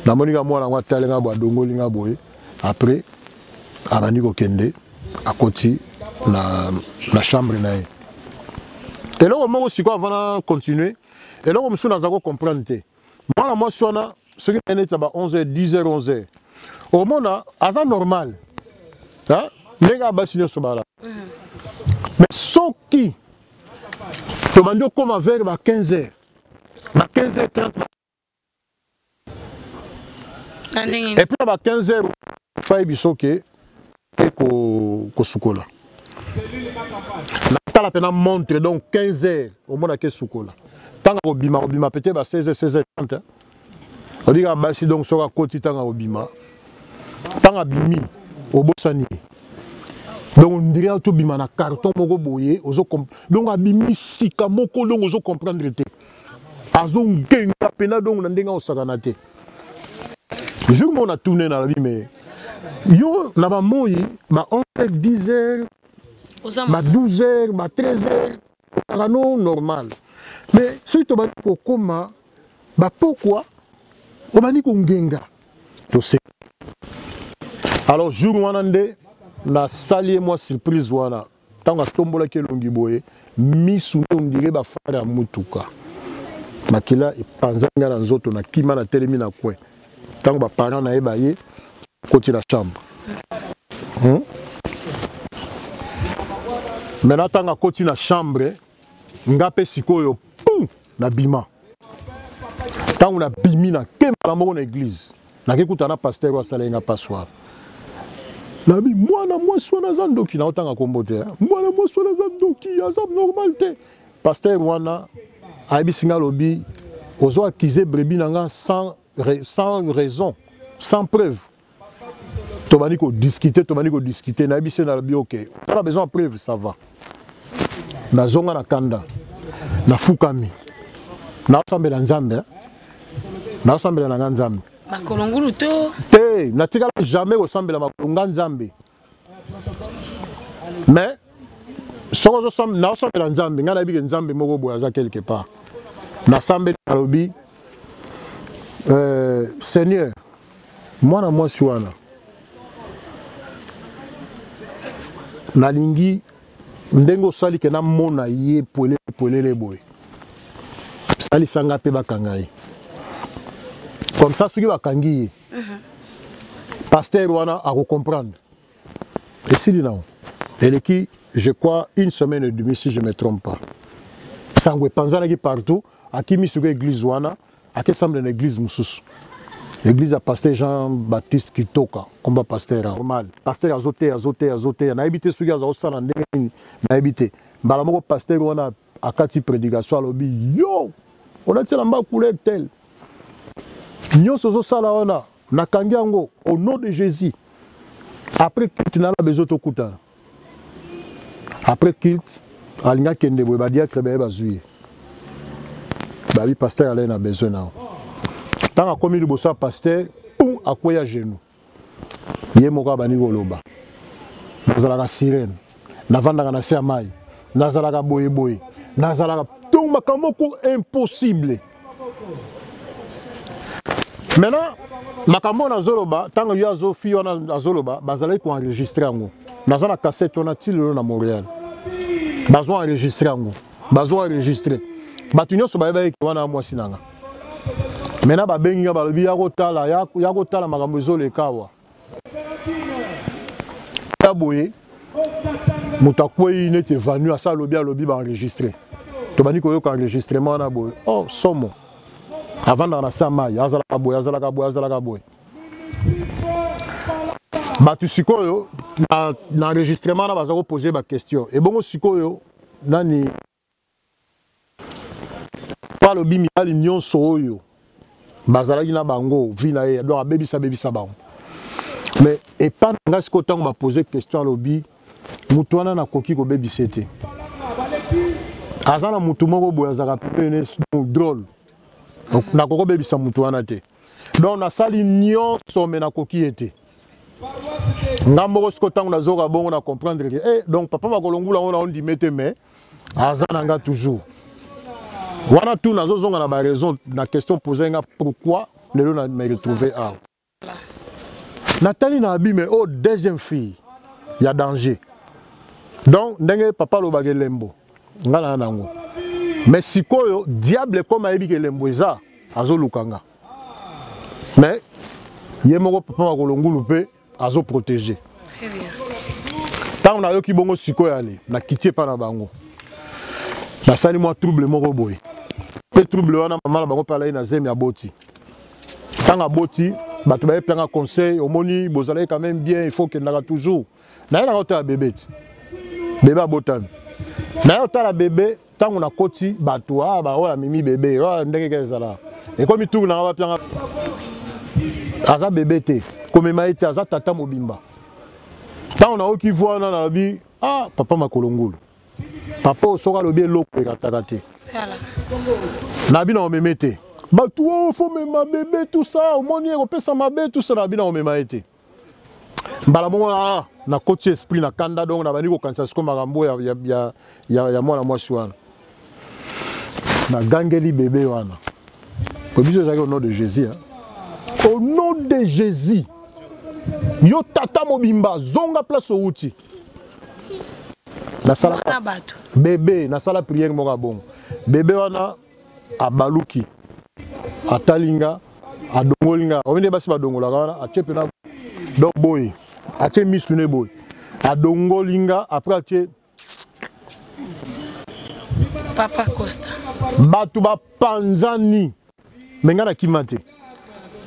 na monika mwana ngwa talenga ba dongoli nga boy après abani ko kende akoti na chambre na ye. Et là, on aussi quoi avant de continuer. Et là, on me comprendre. Moi, je suis ce qui est 11h, 10h, 11h. Au moment, c'est normal. Les gars, mais ceux qui demandent comme vers 15h, 15h30. Et puis à 15h, il faut bisoke et kosukola. La peine montre donc 15h au moins à Soukola. Tant que Obima peut-être à 16h, 16h30. On dit que donc sur la côte tant à Obima. Tant à Bimi, au Bossani. Donc on dirait tout Bima na carton moko boye, donc à Bimi sika moko donc ozo comprendre te. Azo ngenga pena donc ndenga osaganate. Je on a tourné dans la vie mais yo na ba moyi ba 11h 10h ma 12h, ma 13h, non normal. Mais si tu vas dire comment, pourquoi on va dire qu'on gagne. Alors, jour où on a la salle moi surprise, voilà. Tant que tombola qui est longi boye, mi sous on dirait ba faire à mutuka. Makila et panzanga dans autres na kima na télémi na quoi. Tant que parents na ebaye côté la chambre. Maintenant, tant que côté la chambre, ngapé sikoyo pou na bima. Tant on a bimi na kema na église. Na kekuta na pasteur wa sala nga passoir. La bi moi so na zandoki na otanga kombote. Moi so na zandoki azab normalité. Pasteur wana aibi singa lobi ozo accuser brebi nanga sans raison, sans preuve. Tobani ko discuter na aibi se na lobi OK. On a besoin de preuve, ça va. Na zonga na kanda. Na fukami. Na sambela nzambe. Na sambela na nzambe. Makolongulu to te na tika jamais ressemble à makolonga nzambe mais soko ressemble na ressemble à nzambe ngana bi nzambe moko boya quelque part na sambe alobi Seigneur moi suana na lingi ndengo sali ke na mona ye polele boy sali sanga pe bakangai. Comme ça, ceux qui vont kangi, pasteur wana à comprendre. Et si dit non, elle est qui, je crois, une semaine et demie si je ne me trompe pas. Sangwe panzana qui partout, à qui mis sur l'église wana, à qui semble une église moussous. L'église à pasteur Jean-Baptiste qui toka, comme pasteur normal. Pasteur azoté, na habité ceux qui ont ça na habité. Balamoko pasteur wana à kati prédication à l'obi, yo, on a tel en bas couleur tel. Nous sommes ça là, nakangi yango au nom de Jésus. Après culte na la besoin to kuta. Après culte alinga kende boy ba diacre ba zuye. Ba bi pasteur ale na besoin na. Tant a commis le bossa pasteur pum akoya genou. Ye moko bani goloba. Nazala sirène. Navanda na se amai. Nazala boye boye. Nazala donc makamoko impossible. Maintenant, makambo na zoloba, tant yo azo fi wana azoloba, bazala ko enregistrer yango. Nazala cassette on a tilo na Montréal. Bazo enregistrer yango. Bazo enregistrer. Batunyo so ba ki wana mwasi nanga. Maintenant ba bengi ba lobi ya kotala makambo zolo ekawa. Ya boye mutakwe nete venu à ça lobi ba enregistrer. To bani ko yo enregistrement na boye. Oh somo. Avant dans la samai, azalaka boy. Batu sikoyo na enregistrement na bazako poser ba question. Et bongo sikoyo nani pa lobi mi ali nyonso oyo. Bazalaki na bango vina e donc abebisa bango. Mais et pas nga siko tango ba poser question lobi mutu wana na koki ko bebisete. Azana mutu moko boy azaka pene drôle. Donc na koko bebisa mutu wana te. Donc na sali nyonso me na koki ete. Ngambo siko tango na zoka bongo na comprendre que donc papa makolongula on dit mette mais azana nga toujours. Wana tout na zozonga na ba raison na question posée nga pourquoi lelo na me retrouver à. Nathalie na abime oh deuxième fille. Il y a danger. Donc ndenge papa lo bagelembo. Ngala nango. Mais sikoyo diable comme ayebi ke lembo eza azo lukanga. Mais yemoko papa makolongulu pe azo protéger. Très bien. Tant on a yoki bongo sikoyo ali na kitie pa na bango. Na sali moi trouble moko boy. Pe trouble wana mama bango pala ina zemi ya boti. Tanga boti bato ba yepanga conseil omoni bozala quand même bien il faut que ndaka toujours. Na ina kota bébé. Bébé abotami. Na yota la bébé tant on a koti bato ba oya mimi bébé ndenge kezala. Et comme tout na ba pianga aza bébé te comme maïté aza tata mobimba. Tant on a oki voix na la bi ah papa makolongulu. Papa osoka lobi eloko ekatakate. Voilà. Nabi na omemete. Bato faut même ma bébé tout ça au moni opesa mabe tout ça nabi na omema ete. Mbala mongo na koti esprit na kanda donc na bani ko kanisa ko makambo ya mwana mwasi wana. Na gangeli bébé wana. Ko biso za au nom de Jésus hein. Au nom de Jésus. Yo tata mobimba zonga place outi. Na sala bébé na sala prière moka bon. Bébé wana abaluki. Atalinga adongolinga. Omende basi badongola wana achepe na donc boy. Ache misune boy. Adongolinga après ache Papa Costa. Batu ba panzani. Menga na kimate.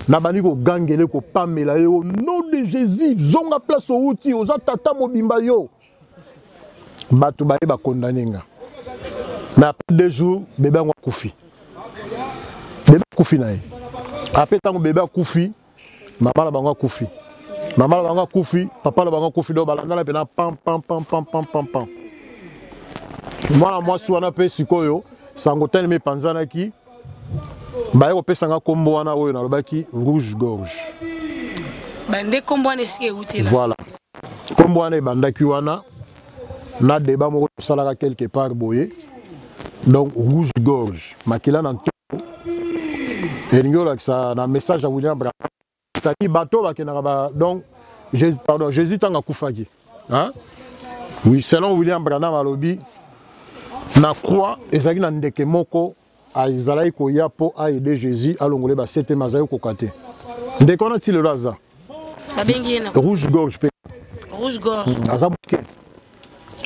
Na bani ko gangele ko pamela yo au nom de Jésus zonga place outi oza tata mobimba yo. Batu ba ba condamné nga. Mais après 2 jours bébé a koufi. Bébé koufi na ye. Après tant bébé a koufi, maman la bango koufi. Maman la bango koufi, papa la bango koufi do balanda la pena pam. Moi soana pe sikoyo sangotel me panzana ki ba yo pesa nga kombo wana oyo na lobaki rouge gorge. Bande kombo wana eske utela. Voilà. Kombo wana bandaki wana na débat moko salaka quelque part boye. Donc rouge gorge makila na nto et n'yola que ça na message à William Branham c'est-à-dire bateau ba kenaka ba donc Jésus tanga kufaki hein oui selon William Branham alobi na croix ezaki na ndeke moko azalaki koya po aider Jésus alongole ba sete mazai ko kate ndeke on a-t-il le raza babengi na rouge gorge pe rouge gorge azamuke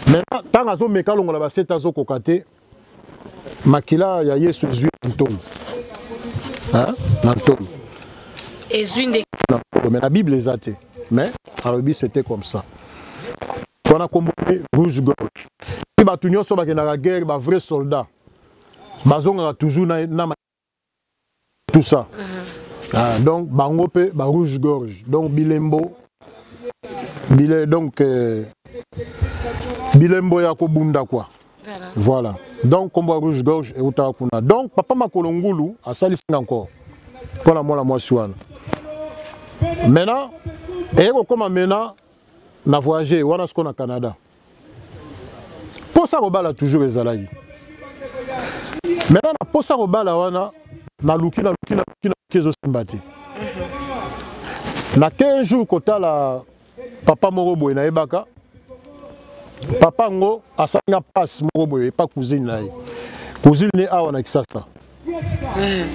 maintenant tanga zo meka longola ba sete azo ko kate makila ya Yesu zui ntolo hein ntolo et zui mais la Bible les a été mais à la Bible c'était comme ça on a combattu rouge gorge si batunyo so ba na guerre ba vrai soldat bazonga toujours na tout ça Donc bango pe ba rouge gorge. Donc bilembo bilembo ya kobunda quoi. Voilà. Donc combo rouge gorge et uta kuna. Donc papa makolo ngulu asali encore. Pour la moi suana. Maintenant et comme maintenant na voyager wana ce qu'on a Canada. Pour ça robala toujours ezalaki. Maintenant pour ça robala wana na luki kezo simbati. Na 15 jours kota la papa moko boye na ebaka. Papa ngo asanga passe moko boye pas cousine na ye. Cousine ne awa na Kisasa.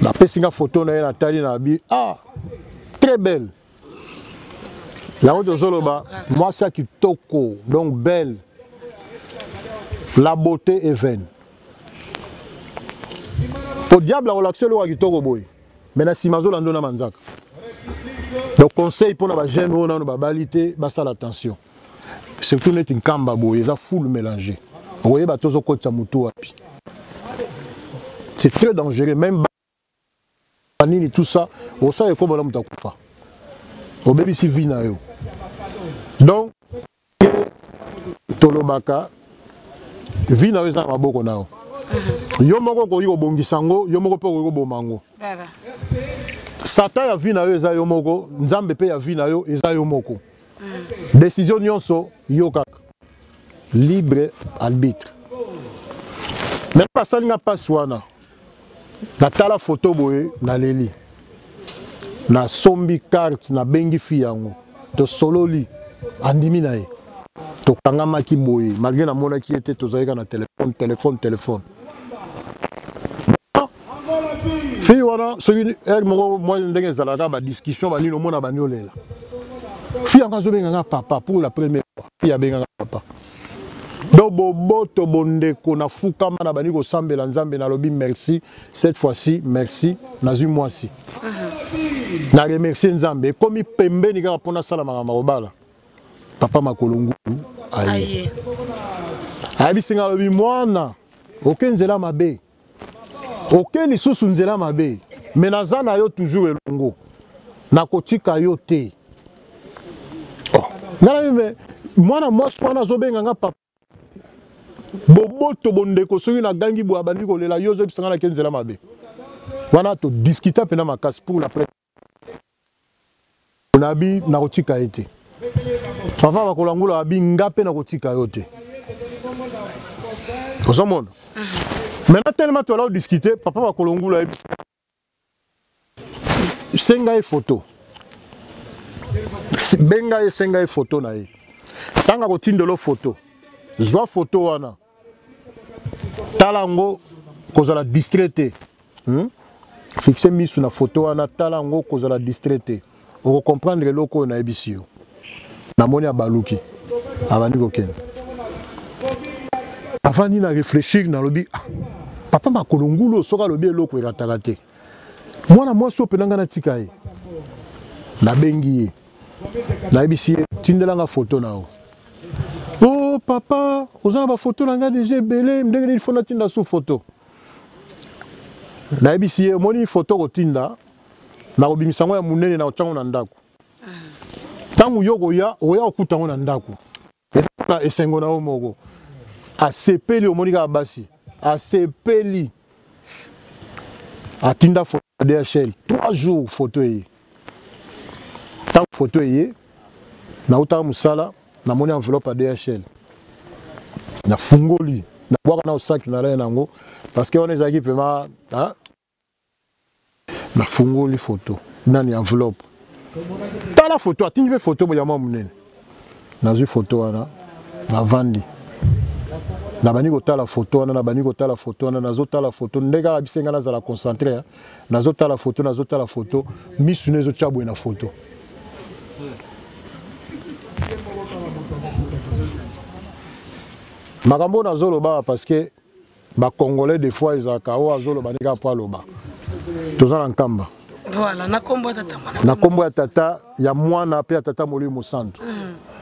Na pesinga photo na ye na tali na bi. Ah, très belle. La route de Zoloba, moi c'est kitoko, donc belle. La beauté est vaine. Pour diable la relaxer le kitoko boy. Mais na simazo lando na manzaka. Donc conseil pour la jeune on a une babalité, basta l'attention. Surtout net une kamba boy, ça full mélangé. Vous voyez ba tozo kota mutu api. C'est très dangereux même banini tout ça, au ça et comme la mutakupa. Au baby si vina yo. Donc tolobaka vina yo za maboko nao. Yo moko ko yo bongisango, yo moko pe ko bomango. Voilà. Satan ya vina yo za yo moko, nzambe pe ya vina yo eza yo moko. Décision nyonso yo kaka. Libre arbitre. Même pas ça n'a pas soana. Na tala photo boye na leli. Na sombi carte na bengi fiyango. To sololi andimi na ye. To kangama ki boye malgré na mona qui était to zaika na téléphone. Fi wana celui moi ndenge zalaka ba discussion ba nino mona ba nyolela. Fi anga zo benga papa pour la première fois. Fi ya benga papa. Donc boboto bondeko na fukama na bani ko sambela nzambe na lobi merci cette fois-ci merci nazu mwasi. Na remercier nzambe komi pembe ni kaka pona sala mama obala. Papa makolo ngulu aye. Ayi singa lobi mwana okenzela mabe. Okeni susu nzela mabe. Menaza na yo toujours elongo. Na kotika yo te. Oh. Ngala me mwana mwasi wana zo benga nga papa. Boboto bondeko soki na gangi bo abandi ko lela yo zo bisanga na kenzela mabe. Wana to discuter pena makasi pour la presse. On abi na kotika ete. Papa bakolangula abi ngape na kotika yote. Ozomona. Maintenant tellement tu as discuter papa bakolangula abi. Senga e photo. Benga e senga e photo na ye. Tanga kotindelo photo. Zwa photo wana. Talango kozala distraité. Fixer misu na photo wana talango kozala distraité. On comprendre loko na ebisio. Na moni abaluki. Avandi kokene. Avant ni na réfléchir na lobi papa makolongulo soka lobi loko eratakate. Mwana mwasi openanga na tikaye. Na bengi ye. Na ebisio tindelanga photo nao. Oh papa, ozana ba photo nanga déjà belé, ndenge ni fona tinda sous photo. Na ebisi moni photo ko tinda na obimisango ya munene na ochango na ndako. Tangu yoko ya oya okutango na ndako. Na esengo na omoko. Asepeli omoni ka basi. Asepeli. Atinda photo DHL 3 jours photo yi. Tangu photo yi na uta musala na moni enveloppe à DHL. Na fungoli na boka na sac na la nango parce que on est aquí pema hein na fungoli photo nani enveloppe ta la photo atinve photo ya mama munene na zu photo wana na vandi na bani ko ta la photo wana na bani ko ta la photo wana na zo ta la photo ndeka bisenga na za la concentrer na zo ta la photo misune zo chabwe na photo. Makambo na zoloba parce que ba congolais des fois ils akao azoloba nika pa loba. Tozana nkamba. Voilà, na kombo tata. Na kombo ya tata ya mwana pe tata Molimo Santo.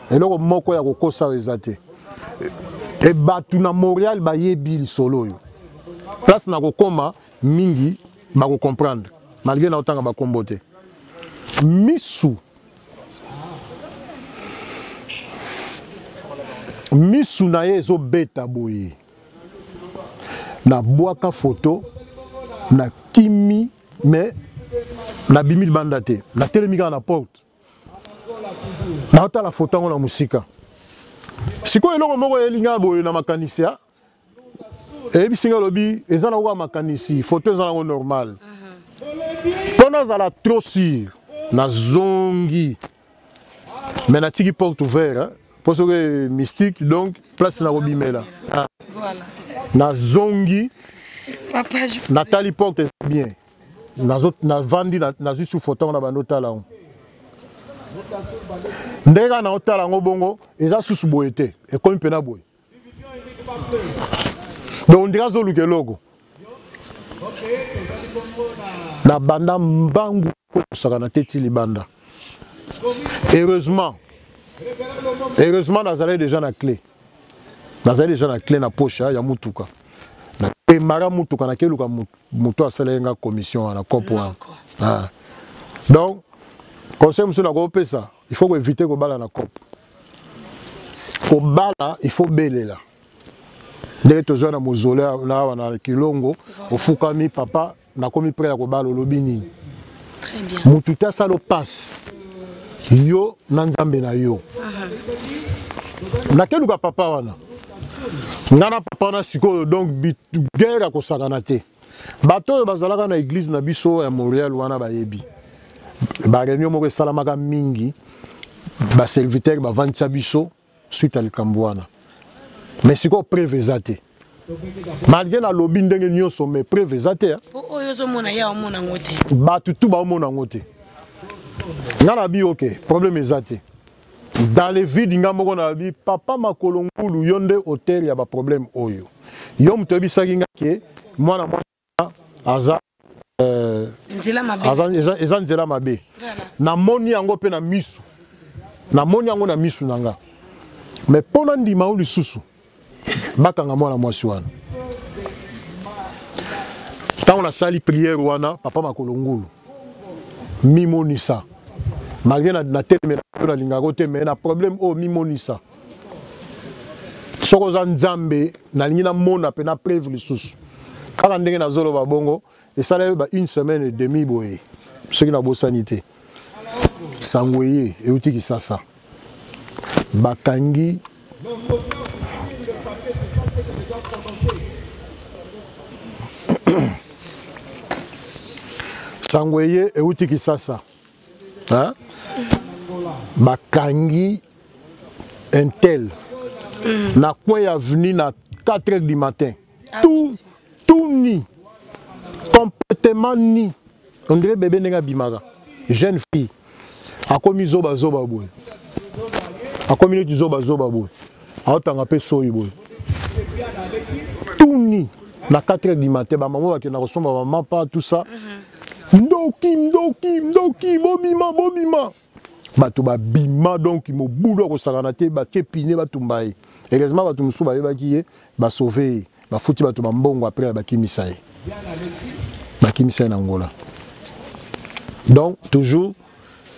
Eloko moko ya kokosa ezate. E batu na Montréal ba yebi solo yo. Place na kokoma mingi ba ko comprendre malgré na otanga ba kombote. misu na ye ezobeta boye na bwaka photo na kimi mais na bimi libanda te na telemika na porte na otala photo yango na musika sikoyo eloko moko elinga boye na makanisia eyebisinga lobi eza na koka makanisi photo eza nango normal mpo nazala trop sûr na zongi mais natiki porte ouvert pour ce que mystique donc place na kobimela Voilà. na zongi Papa, je Nathalie porte est bien na vandi na juste photo na banotala on ndeka na otala ngo bongo eza susu boye te ekomi pena boye mais on dirait zoluke logo na banda mbangu kosaka na teti libanda heureusement nazalaki déjà na clé na poche ya mutuka na emara mutuka na keluka moto asala nga commission na copo wana donc conseil monsieur na kopesa il faut éviter kobala na copo kobala il faut belela ndenge tozwa na mozole na wana na kilongo ofukami papa nakomi prêt ya kobala olobi nini très bien mutu te asala passe yo na nzambe na yo nakeluka papa wana ngana papa wana sikoyo donc guerre akosakana te bato oyo bazalaka na église na biso ya Montréal wana bayebi bareunion moko esalamaka mingi baserviteur bavandisa biso suite ya likambo wana mais sikoyo preuve eza te malgré na lobi ndenge nyonso mais preuve eza te oyo ozomona ya omona ngo te bato tu baomona ngo te nga na bi ok problème eza te dans les vides nga moko na bi papa makolo ngulu yo nde hotel ya baproblème oyo yo moto yebisaki nga ke mwana aza eza nzela mabe namoni yango mpe na misu namoni yango na misu na nga mais mpo na ndima oyo lisusu bakanga mwana mwasi wana ntango nasali prière wana papa makolo ngulu mimonisa malgré na teleme na lingako te mais na problème o mimonisa soko za nzambe nalingi namona mpe na preuve lisusu kaka ndenge nazoloba bongo esala ba une semaine et demie boye soki nabosani te sango eye euti kisasa bakangi sango eye euti kisasa bakangi un tel na coin ya venu na 4h du matin tout ni complètement ni on dirait bébé ndenge abimaka jeune fille akomi zoba boye akomi neti zoba boye aotanga mpe soyi boye tout ni na 4h du matin bamama bakenda kosomba bamapa tout ça ndoki bobima bato babima donc mobulu akosakana te batie pine batumba ye heureusement bato mosusu bayebaki ye basauve ye bafuti bato bambongo après bakimisa ye na ngola donc toujours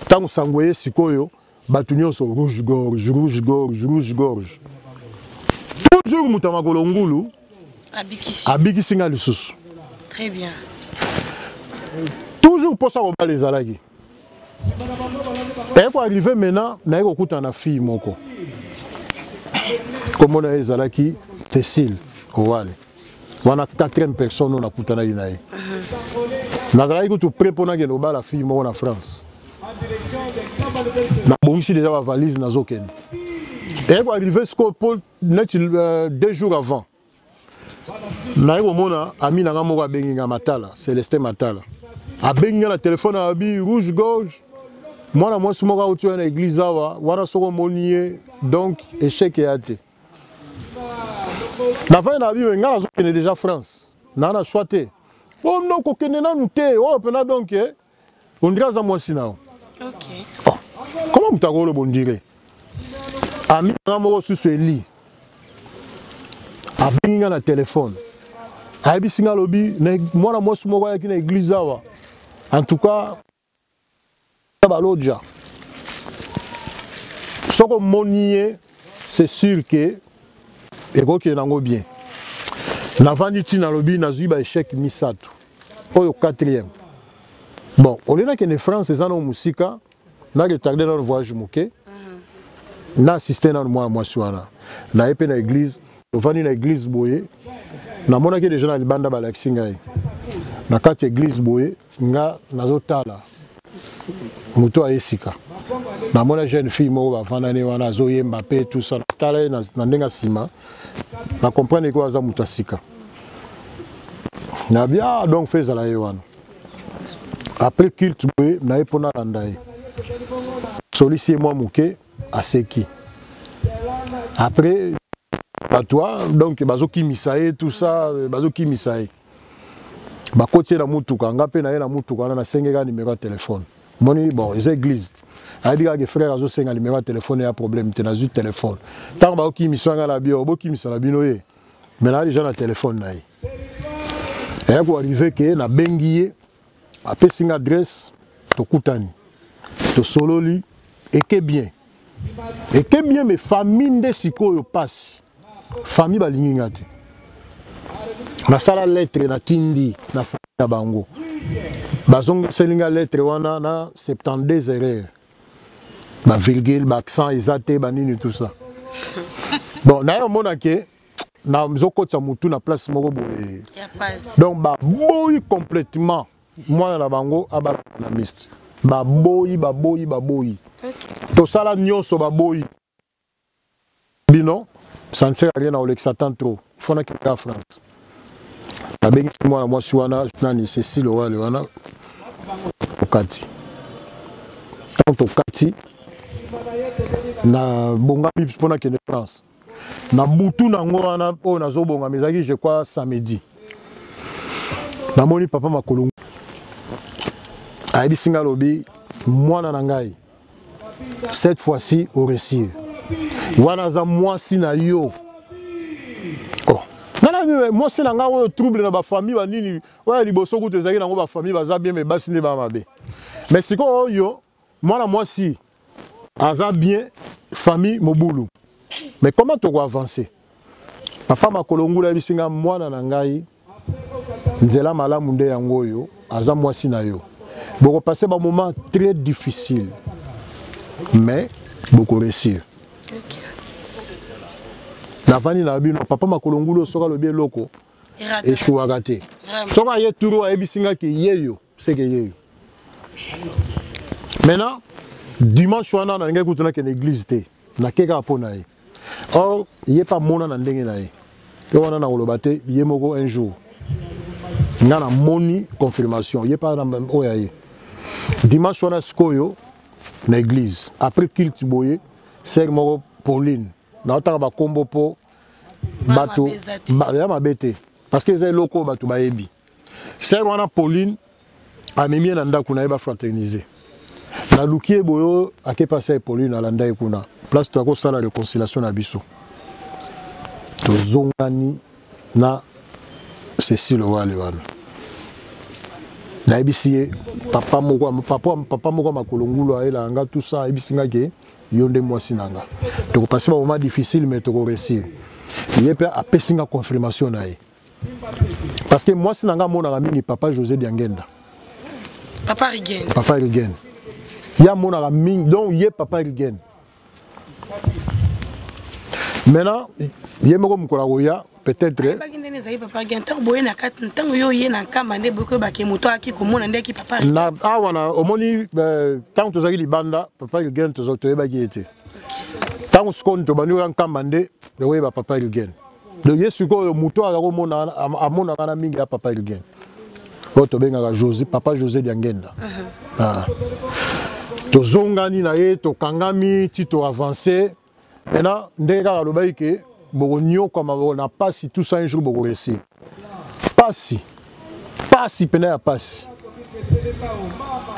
ntango sango ye sikoyo bato nyonso rouge gorge toujours moto ya makolo ngulu abikisi nga lisusu très bien toujours pour ça kobala ezalaki eko arrivé maintenant naye kokutana na fille moko komona ye ezalaki Cécile owale wana 4e personne oyo nakutanaki na ye nazalaki kutu prêt mpo nakende kobala fille moko na France nabongisi déjà bavalise nazokende eko arrivé sikoyo mpo neti 2 jours avant naye komona ami nanga moko abengi nga Matala Célestin Matala abengi nga na telefone abi rouge gorge mwana mwasi moko auti na église awa wana soko omoni ye donc échec eya te na fai na bibe nga nazokende déjà France naa na choix te o no kokende nanu te oyo mpena donc ondire aza mwasi nao comment moto akoloba ondire ami nanga moko susu eli abengi nga na telefone ayebisi nga alobi mwana mwasi moko ayaki na église awa en tout cas baloja soko monier c'est sûr que ekoki nango bien navandi tina lobi nazui ba échec misato oyo 4e bon olena que ne France ezana musika na retardé dans le voyage moké na assisté dans moi wana na epé na église ovani na église boye na mona que des gens na libanda ba laxinga na kati église boye nga nazotala muto aesika na mona jeune fille mo ba vanane wana zoyemba pe tout ça tala na ndenga sima na comprendre ko aza muto asika na bien donc fait la wana après culte boye na epona landai solliciter moi muke aseki après à toi donc bazoki misae tout ça bazoki misae bakotier na mutuka ngape na ye na mutuka na sengeka numéro de téléphone moni bon les églises adiga que frère azo senga numéro de téléphone ya problème te na zu téléphone tant baoki misanga la bio boki misala bino ye mais là déjà na téléphone na ye et pour arriver que na bengiye après sing adresse to kutani to sololi et que bien mais famille de sikoyo passe famille balingi ngate na sala lettre na tindi na famille bango bazong selinga lettre wana na 72 erreurs ba virgule ba accent exacté ba nini tout ça bon na yo mona ke na mzoko tsa mutu na place moko boye donc ba boyi complètement moi na bango aba na mist ba boyi to sala nyonso ba boyi bino ça ne sert à rien à Olex attend trop il faut na que France la bengi moi suana nani Cécile wale wana okati tant okati na bonga pips pona que France na butu na ngona o na zobonga mezaki je crois samedi na moni papa makolongo aibi singa lobi mwana na ngai cette fois-ci au récit wana za moi si na yo oh nana moi si na nga o trouble na ba famille ba nini wa liboso ku tezaki na ngo ba famille baza bien mais basi ne ba mabe mais siko yo mwana moi si aza bien famille mobulu mais comment tu vas avancer papa makolongula bisinga mwana na ngai nzela malamu nde yango yo aza moi si na yo boko passer ba moment très difficile mais beaucoup réussir la famille na bino papa makolongulo soka le bien loko et chouagate soka ye turo a bisinga ki yeyo c'est que yeyo maintenant dimanche wana na ngai kutuna ke l'église te na keka pona ye or yé pas mona na ndenge na ye to wana na olobate yé moko un jour nga na moni confirmation yé pas na oya ye dimanche wana skoyo na église après culte boye sœur moko Pauline na otaka ba kombo po bato ya mabete parce que c'est loko bato ba yebi sœur wana Pauline amemi na ndako na ba fraterniser na lukie boyo ake passer Pauline na landa ekuna place to ko sala réconciliation na biso to zongani na Cécile wale wana na ebisiye papa moko makolongulo aela nga tout ça ebisinga ke yonde mwasi nanga to ko passer ba moment difficile mais to ko réussir yepe apesinga confirmation na ye parce que mwasi nanga mona mingi papa José Diangenda papa Rigen ya mona mingi donc ye papa Rigen maintenant ye moko mukola goya peut-être papa Rigen ezai papa Rigen tant boye na kat tant yo ye na kama nde boko ba ke moto aki ko mona nde ki papa na awana omoni tant to zaki libanda papa Rigen to zo to yeba ki ete tant skon to banu ran kama nde de we ba papa Rigen donc yesu ko moto ala ko mona amona kana mingi ya papa Rigen to benga José papa José Diangenda to zongani na ye to kangami ti to avancer maintenant ndeka alobai ke boko nyoka na pasi tout ça un jour boko réussir pasi pena ya pasi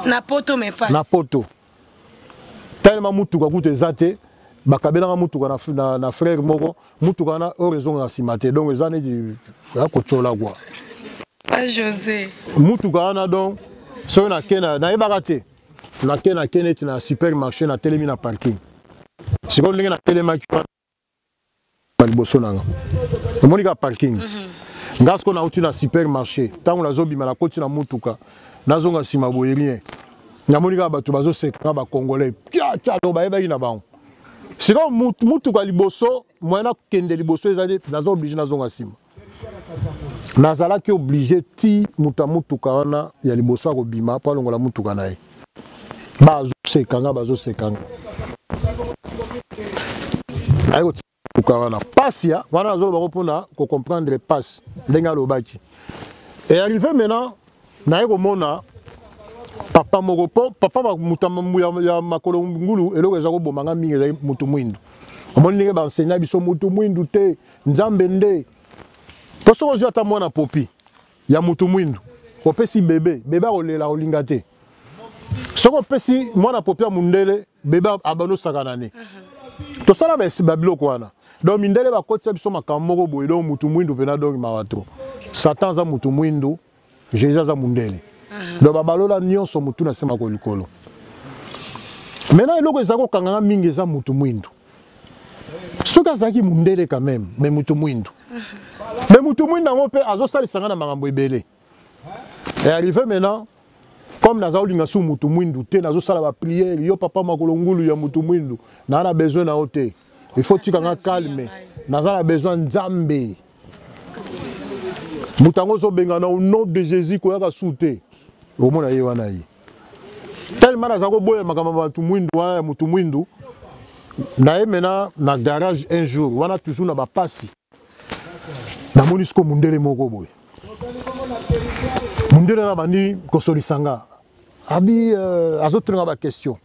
na poto mais pasi na poto tellement mutuka kute zate bakabela mutuka na frère moko mutuka na raison na simate donc ezane di ko chola quoi pas José mutuka na donc so na kena na ebakate na kene na supermarché na telemi na parking. C'est comme ndenge na telema ki ba liboso nanga. Monika parking. Ngasko na uti na supermarché, tango na zobima na koti na mutuka. Nazonga sima boye rien. Na monika bato bazo seka ba congolais. Tia no ba eba ina bango. C'est comme mutuka liboso, moyena kende liboso ezali nazo obligé nazonga sima. Nazala ki obligé ti mutuka wana ya liboso ko bima pa longola mutuka na ye. Bazo sekanga. Ayo wana passia wana nazo ba kopona ko comprendre passe ndenga lobaki. Et arrivé maintenant na yeko mona papa moko papa mutamu ya makolo ngulu eloko ezako bomanga mingi ezali mutu mwindu. Omoni nge ba enseigner biso mutu mwindu te nzambe nde. Poso ozwa ta mwana popi ya mutu mwindu. Kopesi bébé olela olinga te. Soko pesi mwana popi ya mundele bébé abano sakanane. To sala ba biloko wana. Donc mindele ba kotsa biso makambo moko boye donc mutu mwindu pena donc mawato. Satan za mutu mwindu, Jésus za mundele. Donc babalola nyonso mutu na sema ko likolo. Maintenant eloko ezako kanganga mingi za mutu mwindu. Soka zaki mundele quand même, mais mutu mwindu. Mais mutu mwindu ngo pe azo sali sanga na makambo ebele. Et arrivé maintenant comme naza olinga su mutu mwindu te nazo sala ba prière yo papa makolo ngulu ya mutu mwindu na ana besoin na ote. Il faut que tu sois calme. Nous avons besoin de Zambé. Nous avons besoin au nom de Jésus qu'on a sauté. Au monde aïe wanaï. Tellement nous avons besoin de mutu mwindu. Na maintenant na garage un jour, on a toujours na ba passi. Na monisco mundele moko boy. Mundele na bani kosoli sanga. Abi azotre na ba question.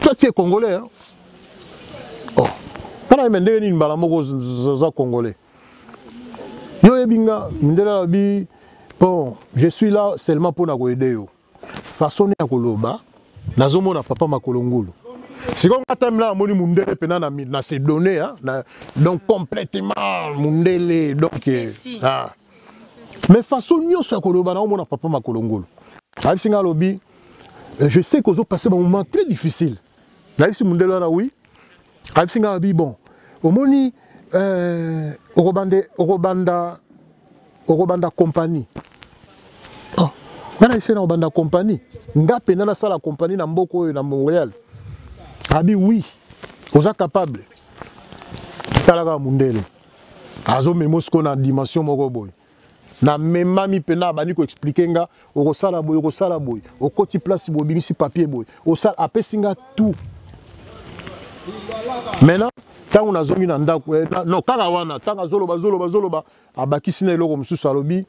Toi tu es congolais hein? Oh. Kana mende ni mbala moko za congolais. Yo ebinga ndela bi bon, je suis là seulement pour na ko aider yo. Façon ya koloba nazomona papa makolo ngulu. C'est comme quand là moni mundele pena na se donner hein, donc complètement mundele donc ah. Mais façon nyonso ya koloba na mona papa makolo ngulu. Abi singa lobi je sais qu'ils ont passé un moment très difficile. Naïf si Mundelo na oui. Naïf si ngabi bon. Omoni Orobanda compagnie. Oh, bana ise na Orobanda compagnie. Ngape na sala compagnie na mboko na Montréal. Abi oui. Oza capable. Talaga Mundele. Azo memosko na dimension moko boy. Na memami pena bani ko expliquer nga okosala boy okoti place boy binisi papier boy osala apesinga tout. Maintenant tant on a zongi na ndako non kaka wana tant zoloba abakisi na eloko mususu alobi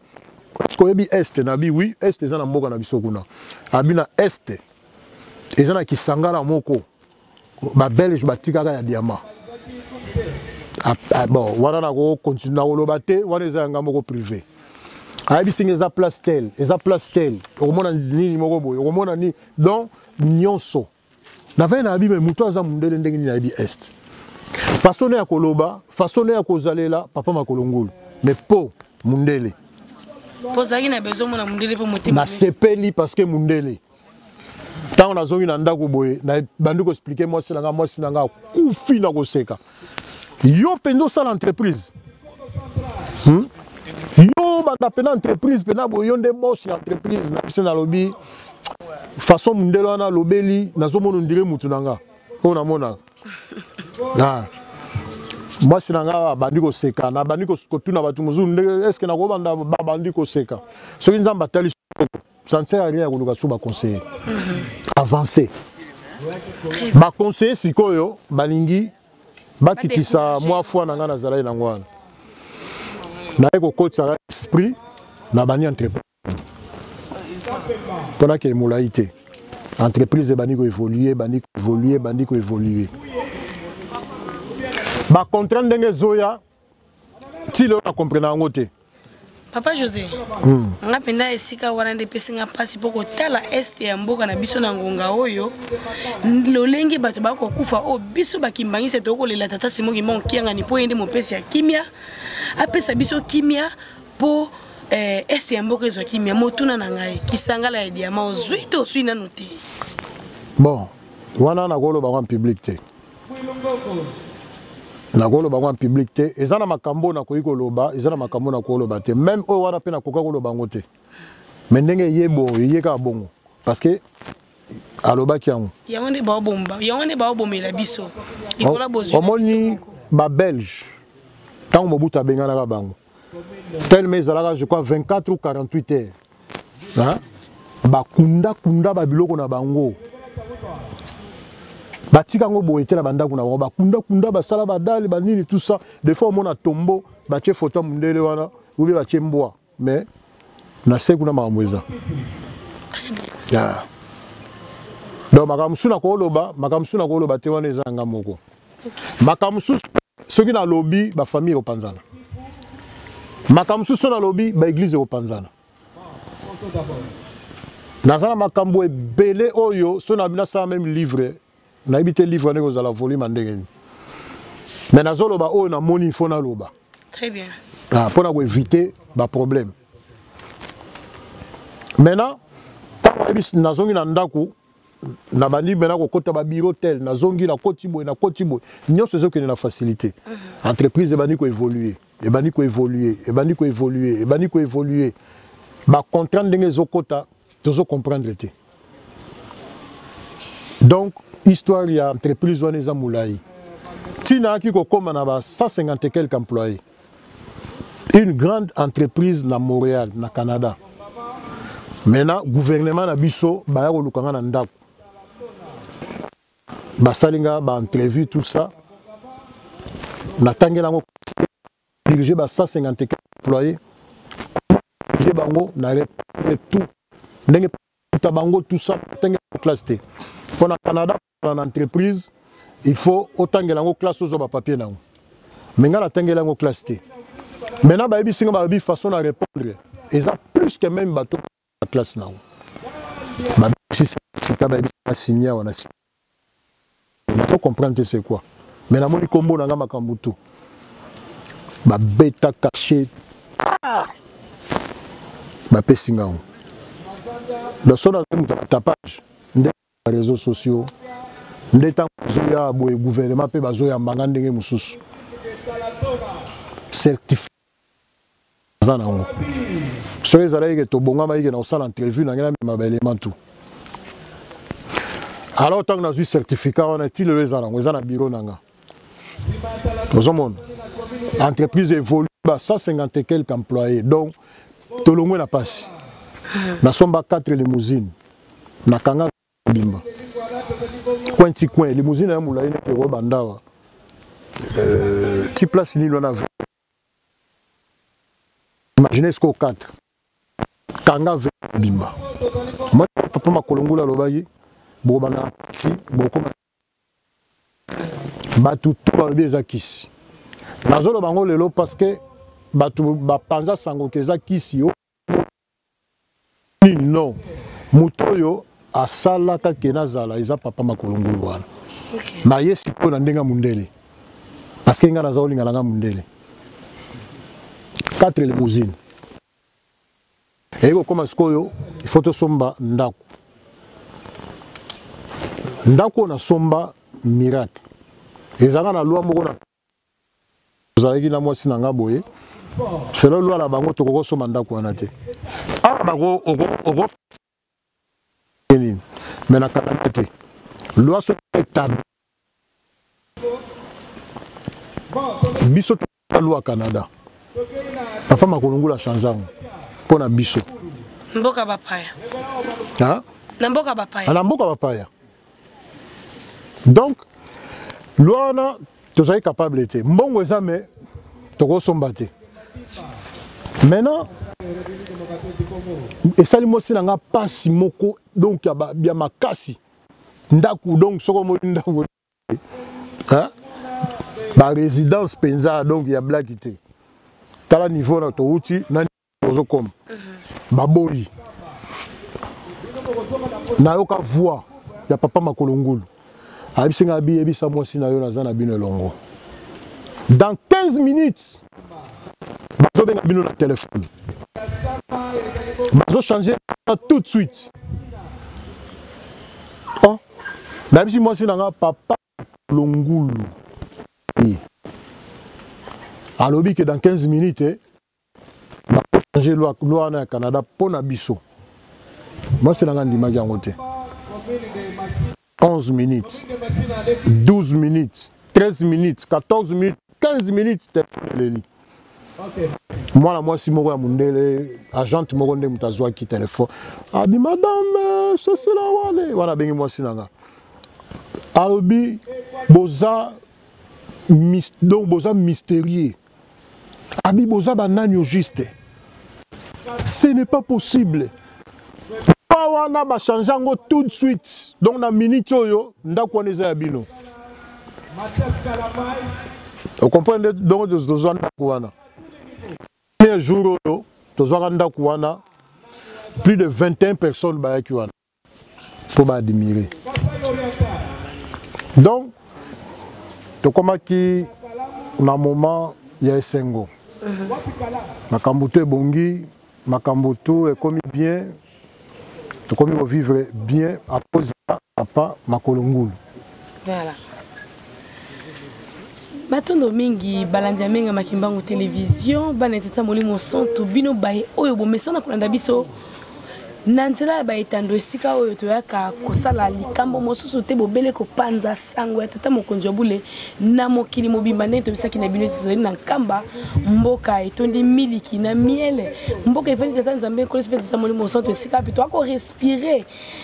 ko yebi est na bi oui est ezana mboka na biso kuna abina est ezana kisangala moko ba belge batikaka ya diamant. Bon wana na ko continue na oloba te wana ezanga moko privé. Aïbi sing eza place tel, okomona nini moko boy, okomona ni donc nyonso. Na vena abi me muto aza mundele ndenge ni na bi est. Façon ya koloba, façon ya kozalela papa makolo ngulu. Mais po mundele. Pozaki na besoin mona mundele po motema. Na sepeli parce que mundele. Tant on a zongi na ndako boye, na bandu ko expliquer moi sinanga kufi na koseka. Yo pendo ça l'entreprise. Yo banda pena entreprise pena boyonde boss entreprise na pisa na lobby façon mundelo na lobeli nazomona ndire mutu nanga ona mona ah moi sinanga bandi ko seka na bandi ko tuna batu muzulu est-ce que na ko banda bandi ko seka so nzamba tali ça ne sert à rien kuluka suba conseiller avancer ba conseiller sikoyo balingi bakitisa moi fois nanga na zala na ngwana na eko kotsa esprit na bani entreprise pendant que molaité entreprise bani ko évoluer ba contrat ndenge zoya ti lo na comprendre ngote Papa José nga penda esika wana nde pesinga pasi poko tala este ya mboka na biso na ngonga oyo lolenge bato bako kufa o biso bakimbangise to kolela tata Simon Kimon kianga ni po yende mopesi ya kimia apesa biso kimia po est un beau que soit qui mais motuna na ngai ki sangala ya diamant ozuito sui na noté. Bon, wana na golo ba en public te. Na golo ba en public te, ezana makambo na koyiko loba, ezana makambo na ko loba te. Même o wana pe na koka ko loba ngote. Mais ndenge yebo, yeka bongo parce que aloba ki yango. Yawone ba bomba, yawone ba bomela biso. Ikola bozu. Omoni ba belge. Tant mobuta bengana ka bango. Tellement ezalaka je crois 24 ou 48 heures. Hein? Ba kunda ba biloko na bango. Ba tika ngo boyete na banda kuna ba kunda ba sala ba dali ba nini tout ça. Des fois on a tombeau, ba tie photo mundele wana, ou bien ba tie mboa. Mais na se kuna makamweza. Ya. Donc makamsu na ko loba te wana ezanga moko. Makamsu soki na lobby ba famille opanzana. Makamsu so na lobby ba église opanzana. Nazana makambo ebele oyo so na bina sa même livre. Na ibite livre ne kozala volume ndenge. Mais nazoloba oyo na moni fo na loba. Très bien. Ah pour na ko éviter ba problème. Maintenant nazongi na ndaku na bandi bena ko kota ba bureau tel nazongi na kotibo nyonso zo ke na facilité. Entreprise bandi ko évoluer. Et bandi ko évoluer. Ba comprendre ndenge zokota tozo comprendre te. Donc histoire ya entreprise wana za mulai. Tina ki ko koma na ba 150 et quelques employés. Une grande entreprise na Montréal, na Canada. Maintenant gouvernement na biso ba ya ko lukanga na ndako. Ba salinga ba entrevue tout ça. Na tangela ngo diriger ba 150 et quelques employés. Diriger bango na tout. Ndenge tabango tout ça tangela classe T. Pour na Canada en entreprise, il faut autant que la classe aux papiers là. Mais quand la tangela ngo classe T. Maintenant ba bisinga ba bi façon à répondre. Et ça plus que même bateau la classe là. Ba si c'est ba bi signer on a signé. On peut comprendre c'est quoi. Mais la moni combo na makambutu. Ba beta caché. Ba pesinga. Dans son tapage, des réseaux sociaux, des temps zoya boy gouvernement pe bazoya mbanga ndenge mususu. Certifié. Zanango. So ezala ke to bonga maike na osala interview na ngena ma élément tout. Alors tant que na certificat on a il le zanango ezana bureau nanga. Ozomon. Entreprise évolue ba 150 et quelques employés. Donc to longo na passe. Na somba 4 limousines. Na kanga bimba. Coin limousine ya mulaine ke robandawa. Ti place ni lona. Imaginez ce qu'au 4. Kanga bimba. Moi papa makolongula lobayi. Bobana si bokoma. Batu tout ba beza kisi. Nazolo bango lelo parce que batu ba panza sango keza kisi yo. Non, mutoyo asala ka kenazala iza papa makolongulu wana. OK. Na yesi ko na ndenga mundele. Parce que ngana zaolinga langa mundele. 4 limousines. Et comme skoyo, il faut to somba ndako. Ndako na somba miracle. Ezanga na loi moko na zalaki na mwasi na ngaboye. C'est la loi la bango to ko somba ndako wana te. Ah bango ogo mais na Canada loi so établie biso la loi Canada papa makolongula changeant pour na biso mboka bapaya hein na mboka bapaya donc loi na tozali capable été mbongo ezame toko somba te maintenant et ça limo sina nga pasi moko donc ya makasi ndaku donc soko mo ndaku hein ba résidence penza donc ya blackité tala niveau na to uti na ozo comme ba boyi na yoka voix ya papa makolongulu abisinga bi ebisa mo sina yo na zana bino longo dans 15 minutes bazo benga bino na téléphone bazo changer tout de suite. Oh, même si moi c'est dans papa Longulu. Alors que dans 15 minutes, va changer loi au Canada pour Nabiso. Moi c'est dans l'image en côté. 11 minutes, 12 minutes, 13 minutes, 14 minutes, 15 minutes, moi, si je suis agent, je suis qui téléphone. Ah, madame, c'est là, voilà, ben moi, c'est là. Alors, boza mystérieux. Abi boza banani juste. Ce n'est pas possible. On va changer tout de suite. Donc, dans la minute, on va changer bino. Vous comprenez? Donc, nous avons premier jour, plus de 21 personnes pour admirer. Donc, comme qui dans un moment, il y a un sengo. Makambuto est bongi, Makambuto est commis bien. Comme vivre bien à cause de papa Makolongulu. Voilà. Batondo mingi balandia menga makimbango télévision bana teta molimo santo bino baye oyo bomesana kolanda biso nanzela ba etando esika oyo toyaka kosala likambo mosusu te bobele ko panza sango ya tata mokonzi bule na mokili mobimba nete bisaki na bino tozali na nkamba mboka etondi miliki na miele mboka ifani tata nzambe ko respect tata molimo santo esika pito ako respirer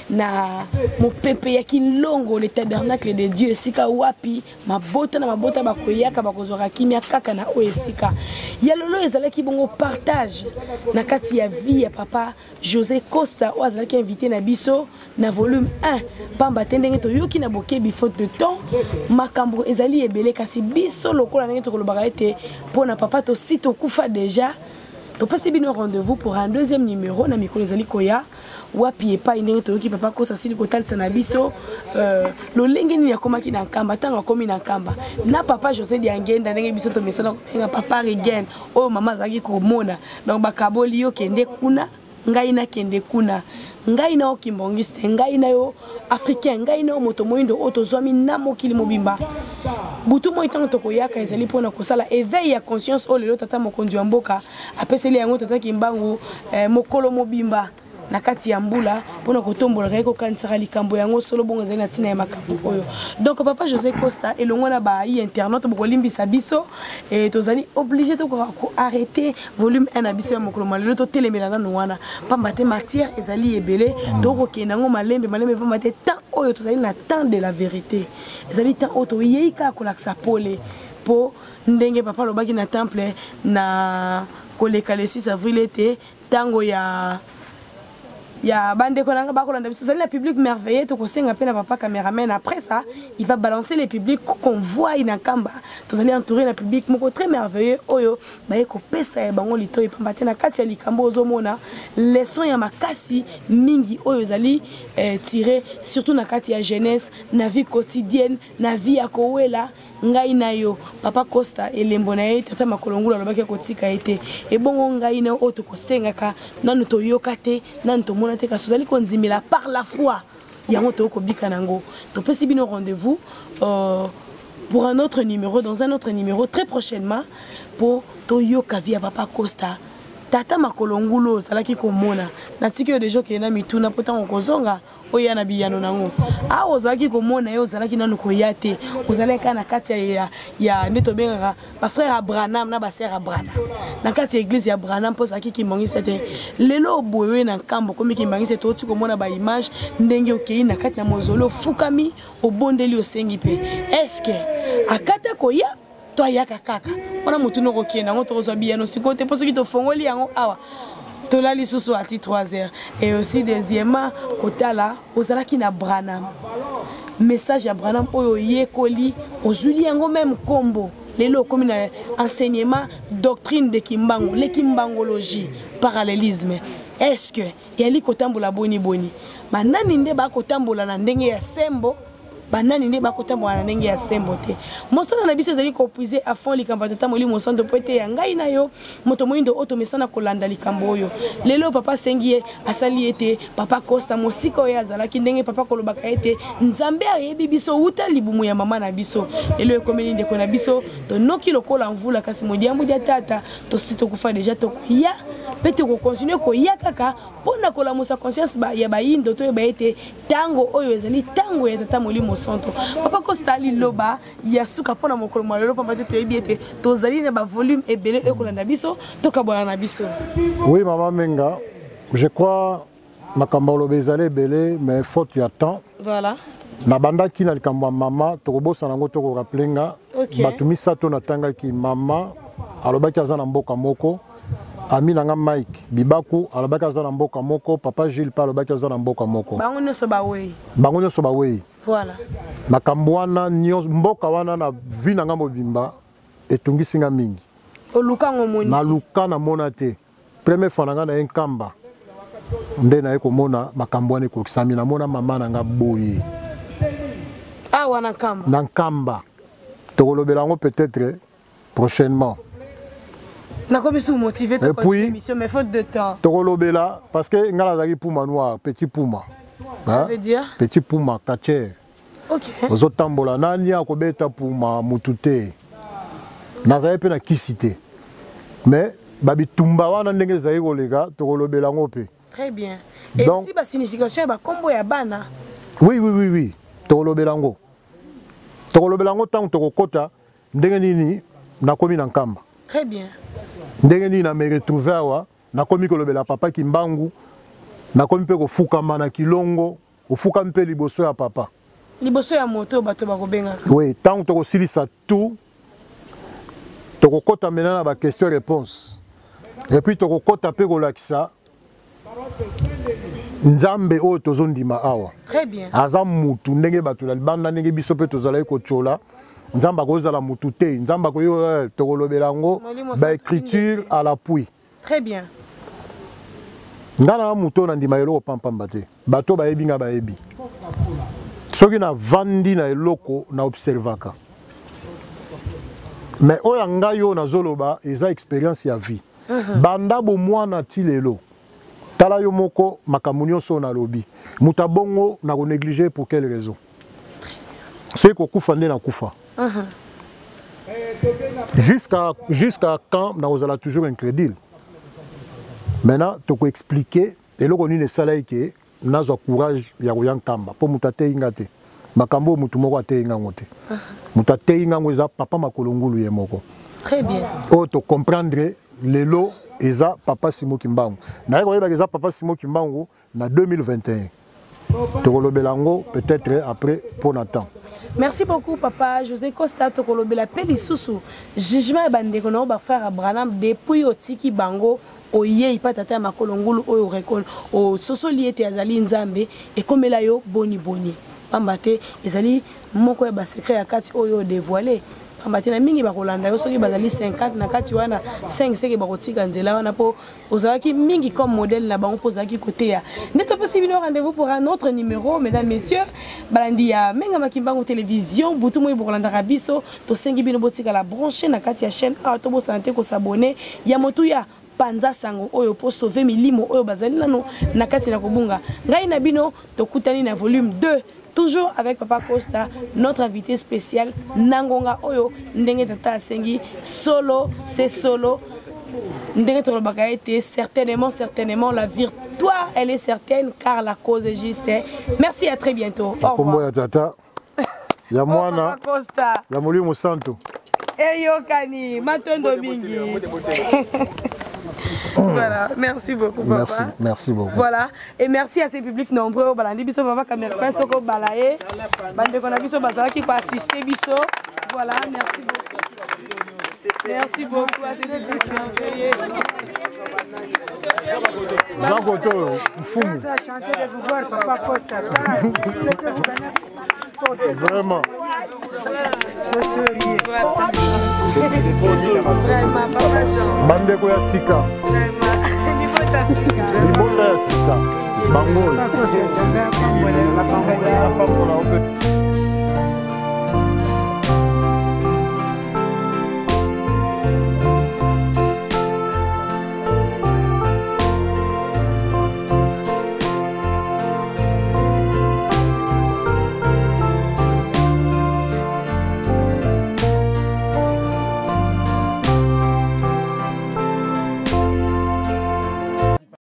na mopepe ya kilongo le tabernacle de Dieu esika wapi mabota na mabota bakoyaka bakozora kimia kaka na oyo esika ya lolo ezalaki bongo partage na kati ya vie ya papa José Costa qui invité na biso na volume 1 pamba tendenge to yoki na bokebi faute de temps makambo ezali ebele kasi biso lokola ndenge to kolobaka ete pona papa to sito kufa déjà to passe bino rendez-vous pour un deuxième numéro na mikolo ezali koya wapi epa ndenge to yoki papa Costa sili kotalisa na biso lo lenge ni yakomaki na nkamba tanga komi na nkamba na papa José Diangenda ndenge biso to mesana nga papa Regen o mama zaki komona donc bakaboli yo kende kuna ngai na kende kuna ngai na okimbongiste ngai na yo africain ngai na moto moindo otozwami na mokili mobimba butu mo itango tokoyaka ezali pona kosala éveil ya conscience o lelo tata mokonzi wa mboka apeseli yango tata kimbangu mokolo mobimba na kati ya mbula pona kotombola kaiko kansara likambo yango solo bongo ezali na tina ya makambo oyo donc papa José Costa elongo na ba internaute boko limbisa biso et tozali obligé to ko arrêter volume 1 na biso ya mokolo malelo to telemela na wana pamba te matière ezali ebele to ko kenango malembe pamba te temps oyo tozali na temps de la vérité ezali temps oto yeika ko laksa pole po ndenge papa lobaki na temple na koleka le 6 avril était tango ya bande konanga bakolanda biso la public merveilleux to kosenga pe na papa caméraman après ça il va balancer les publics qu'on voit ina kamba to allez entourer la public moko très merveilleux oyo baye ko pesa ya bango lito e pambate na kati ya likambo ozomona leçon ya makasi mingi oyo zali tirer surtout na kati ya jeunesse na vie quotidienne na vie ya kowela ngai na yo papa Costa elembo na ye tata makolongula lobaki kotika ete e bongo ngai na oto kosengaka nanu to yoka te nanu to mona te ka sozali konzimela par la foi yango to ko bika nango to pesi bino rendez-vous pour un autre numéro dans un autre numéro très prochainement pour to yoka via papa Costa tata makolongulo zalaki komona na tiki de joke na mituna potango kozonga oya na biyano nango a ozalaki komona yo zalaki nanu koyate ozalaka na kati ya neto benga ba frère Abraham na ba sœur Abraham na kati ya église ya Abraham po saki kimbongi c'était lelo boyewe na kambo komi kimbongi c'est oti komona ba image ndenge okei na kati na mozolo fukami obondeli osengi pe est-ce que akata koya toi yaka kaka wana mutu no kokenda ngo tokozwa biyano sikote po soki to fongoli yango awa tola lisusu ati 3h et aussi deuxièmement kotala ozalaki na Branham message ya Branham oyo yekoli ozuli yango même kombo lelo comme na enseignement doctrine de Kimbango le kimbangologie parallélisme est-ce que yali kotambola boni manani nde ba kotambola na ndenge ya sembo banani nde bakotambola na ndenge ya sembo te mosala na biso ezali kopuiser à fond likambo tata molimo santo po ete ya ngai na yo moto moyindo oyo tomesana kolanda likambo oyo lelo papa sengi ye asali ete papa Costa mosika oyo azalaki ndenge papa kolobaka ete nzambe ayebi biso uta libumu ya mama na biso lelo ekomeli ndeko na biso tonoki lokola mvula kasi modiambu dia tata tosi tokufa deja tokoya pe tokokontinue koya kaka mpona kolamusa conscience ya bayindo to yeba ete tango oyo ezali tango ya tata molimo santo papa Costa liloba ya suka mpona mokolo mwa lelo pamba te toyebi ete tozali na bavolume ebele ekolanda biso tokabola na biso. Oui maman Menga, je crois makambo lobe ezali ebele mais faute ya temps. Voilà. Na banda ki na likambo mama tokobosa nango toko rappelenga okay. Batu misato natanga ki mama alobaki aza na mboka moko ami nanga Mike Bibaku alobaki aza na mboka moko papa Gilles pa alobaki aza na mboka moko bango nyonso bawei voilà makambo wana nyonso mboka wana na vi nanga mobimba etungisinga mingi olukango moni na luka na mona te première fois nanga na enkamba nde na ekomona makambo wana ekokisami na mona mama nanga boye awa na kamba na nkamba tokolobela yango peut-être prochainement. Motivé et puis, émission, mais faute de temps. Tokolobela parce que ngala zaki puma noir, petit puma. Ça veut dire petit puma kache. OK. Ozotambola nani akobeta puma mutute. Nazaye pe na kisite. Mais babi tumba wana ndenge zayi kolega tokolobela ngo pe. Très bien. Et donc, si ba signification ba kombo ya bana. Oui. Tokolobela ngo. Tokolobela ngo tango tokokota ndenge nini nakomi na nkamba. Très bien. Ndenge nini na me retrouver awa nakomi kolobela papa Kimbangu nakomi pe kofukama na kilongo ofuka mpe liboso ya papa liboso ya moto bato bakobenga. Oui, tant tokosilisa tout tokokota maintenant na ba question réponse et puis tokokota pe kolakisa nzambe oyo tozondima awa. Très bien. Aza mutu ndenge bato la libanda ndenge biso pe tozalaki kochola nzamba kozala mutu te nzamba koyo tokolobela ngo ba écriture à l'appui. Très bien. Ngana muto na ndima eloko pampamba te bato bayebi nga bayebi soki na vandi na eloko na observaka mais oya ngayo na zoloba eza expérience ya vie banda bo mwana ti lelo tala yo moko makambo nyonso na lobi mutabongo na ko négliger pour quelle raison c'est ko kufa nde na kufa jusqu'à quand na ozala toujours incrédule. Maintenant tu peux expliquer et le koni ne salai ke nazo courage ya koyan kamba po mutate inga te makambo mutu moko ate inga ngote mutate inga ngoza papa makolongulu ye moko. Très bien. O to comprendre lelo eza papa Simo Kimbangu na yeko yeba eza papa Simo Kimbangu na 2021 Tokolobelango peut-être après pour Nathan. Merci beaucoup papa José Costa Tokolobela peli susu jugement bande kono ba frère Abraham depuis otiki bango oye ipatata makolongulu oyo rekol o soso liete azali nzambe ekomela yo boni pambate ezali moko ya ba secret ya kati oyo dévoiler pambate na mingi bakolanda yo soki bazali 50 na kati wana 5 seke bakotika nzela wana po ozalaki mingi comme modèle na bango pozaki côté ya neto possible rendez-vous pour un autre numéro mesdames messieurs balandi ya Menga Makimbangu télévision butu moyi bokolanda rabiso to sengi bino botika la brancher na kati ya chaîne auto bo santé ko s'abonner ya motuya Panza sango oyo po sauver milimo oyo bazali nano na kati na kobunga ngai na bino tokutani na volume 2 toujours avec papa Costa notre invité spécial Nangonga oyo ndenge tata sengi solo c'est solo ndenge tolobaka ete certainement la victoire elle est certaine car la cause est juste. Merci, à très bientôt. Au revoir. Tata ya mwana Costa ya molimo santo eyokani matondo mingi. Voilà, merci beaucoup papa. Merci beaucoup. Voilà, et merci à ces publics nombreux au balandi biso papa caméra soko balaye bande kona biso bazala qui peut assister biso. Voilà, merci beaucoup. Merci beaucoup à ces publics merveilleux. Vraiment. Vraiment, papa Jean. Bandeko ya sika. Libota ya sika. Bango.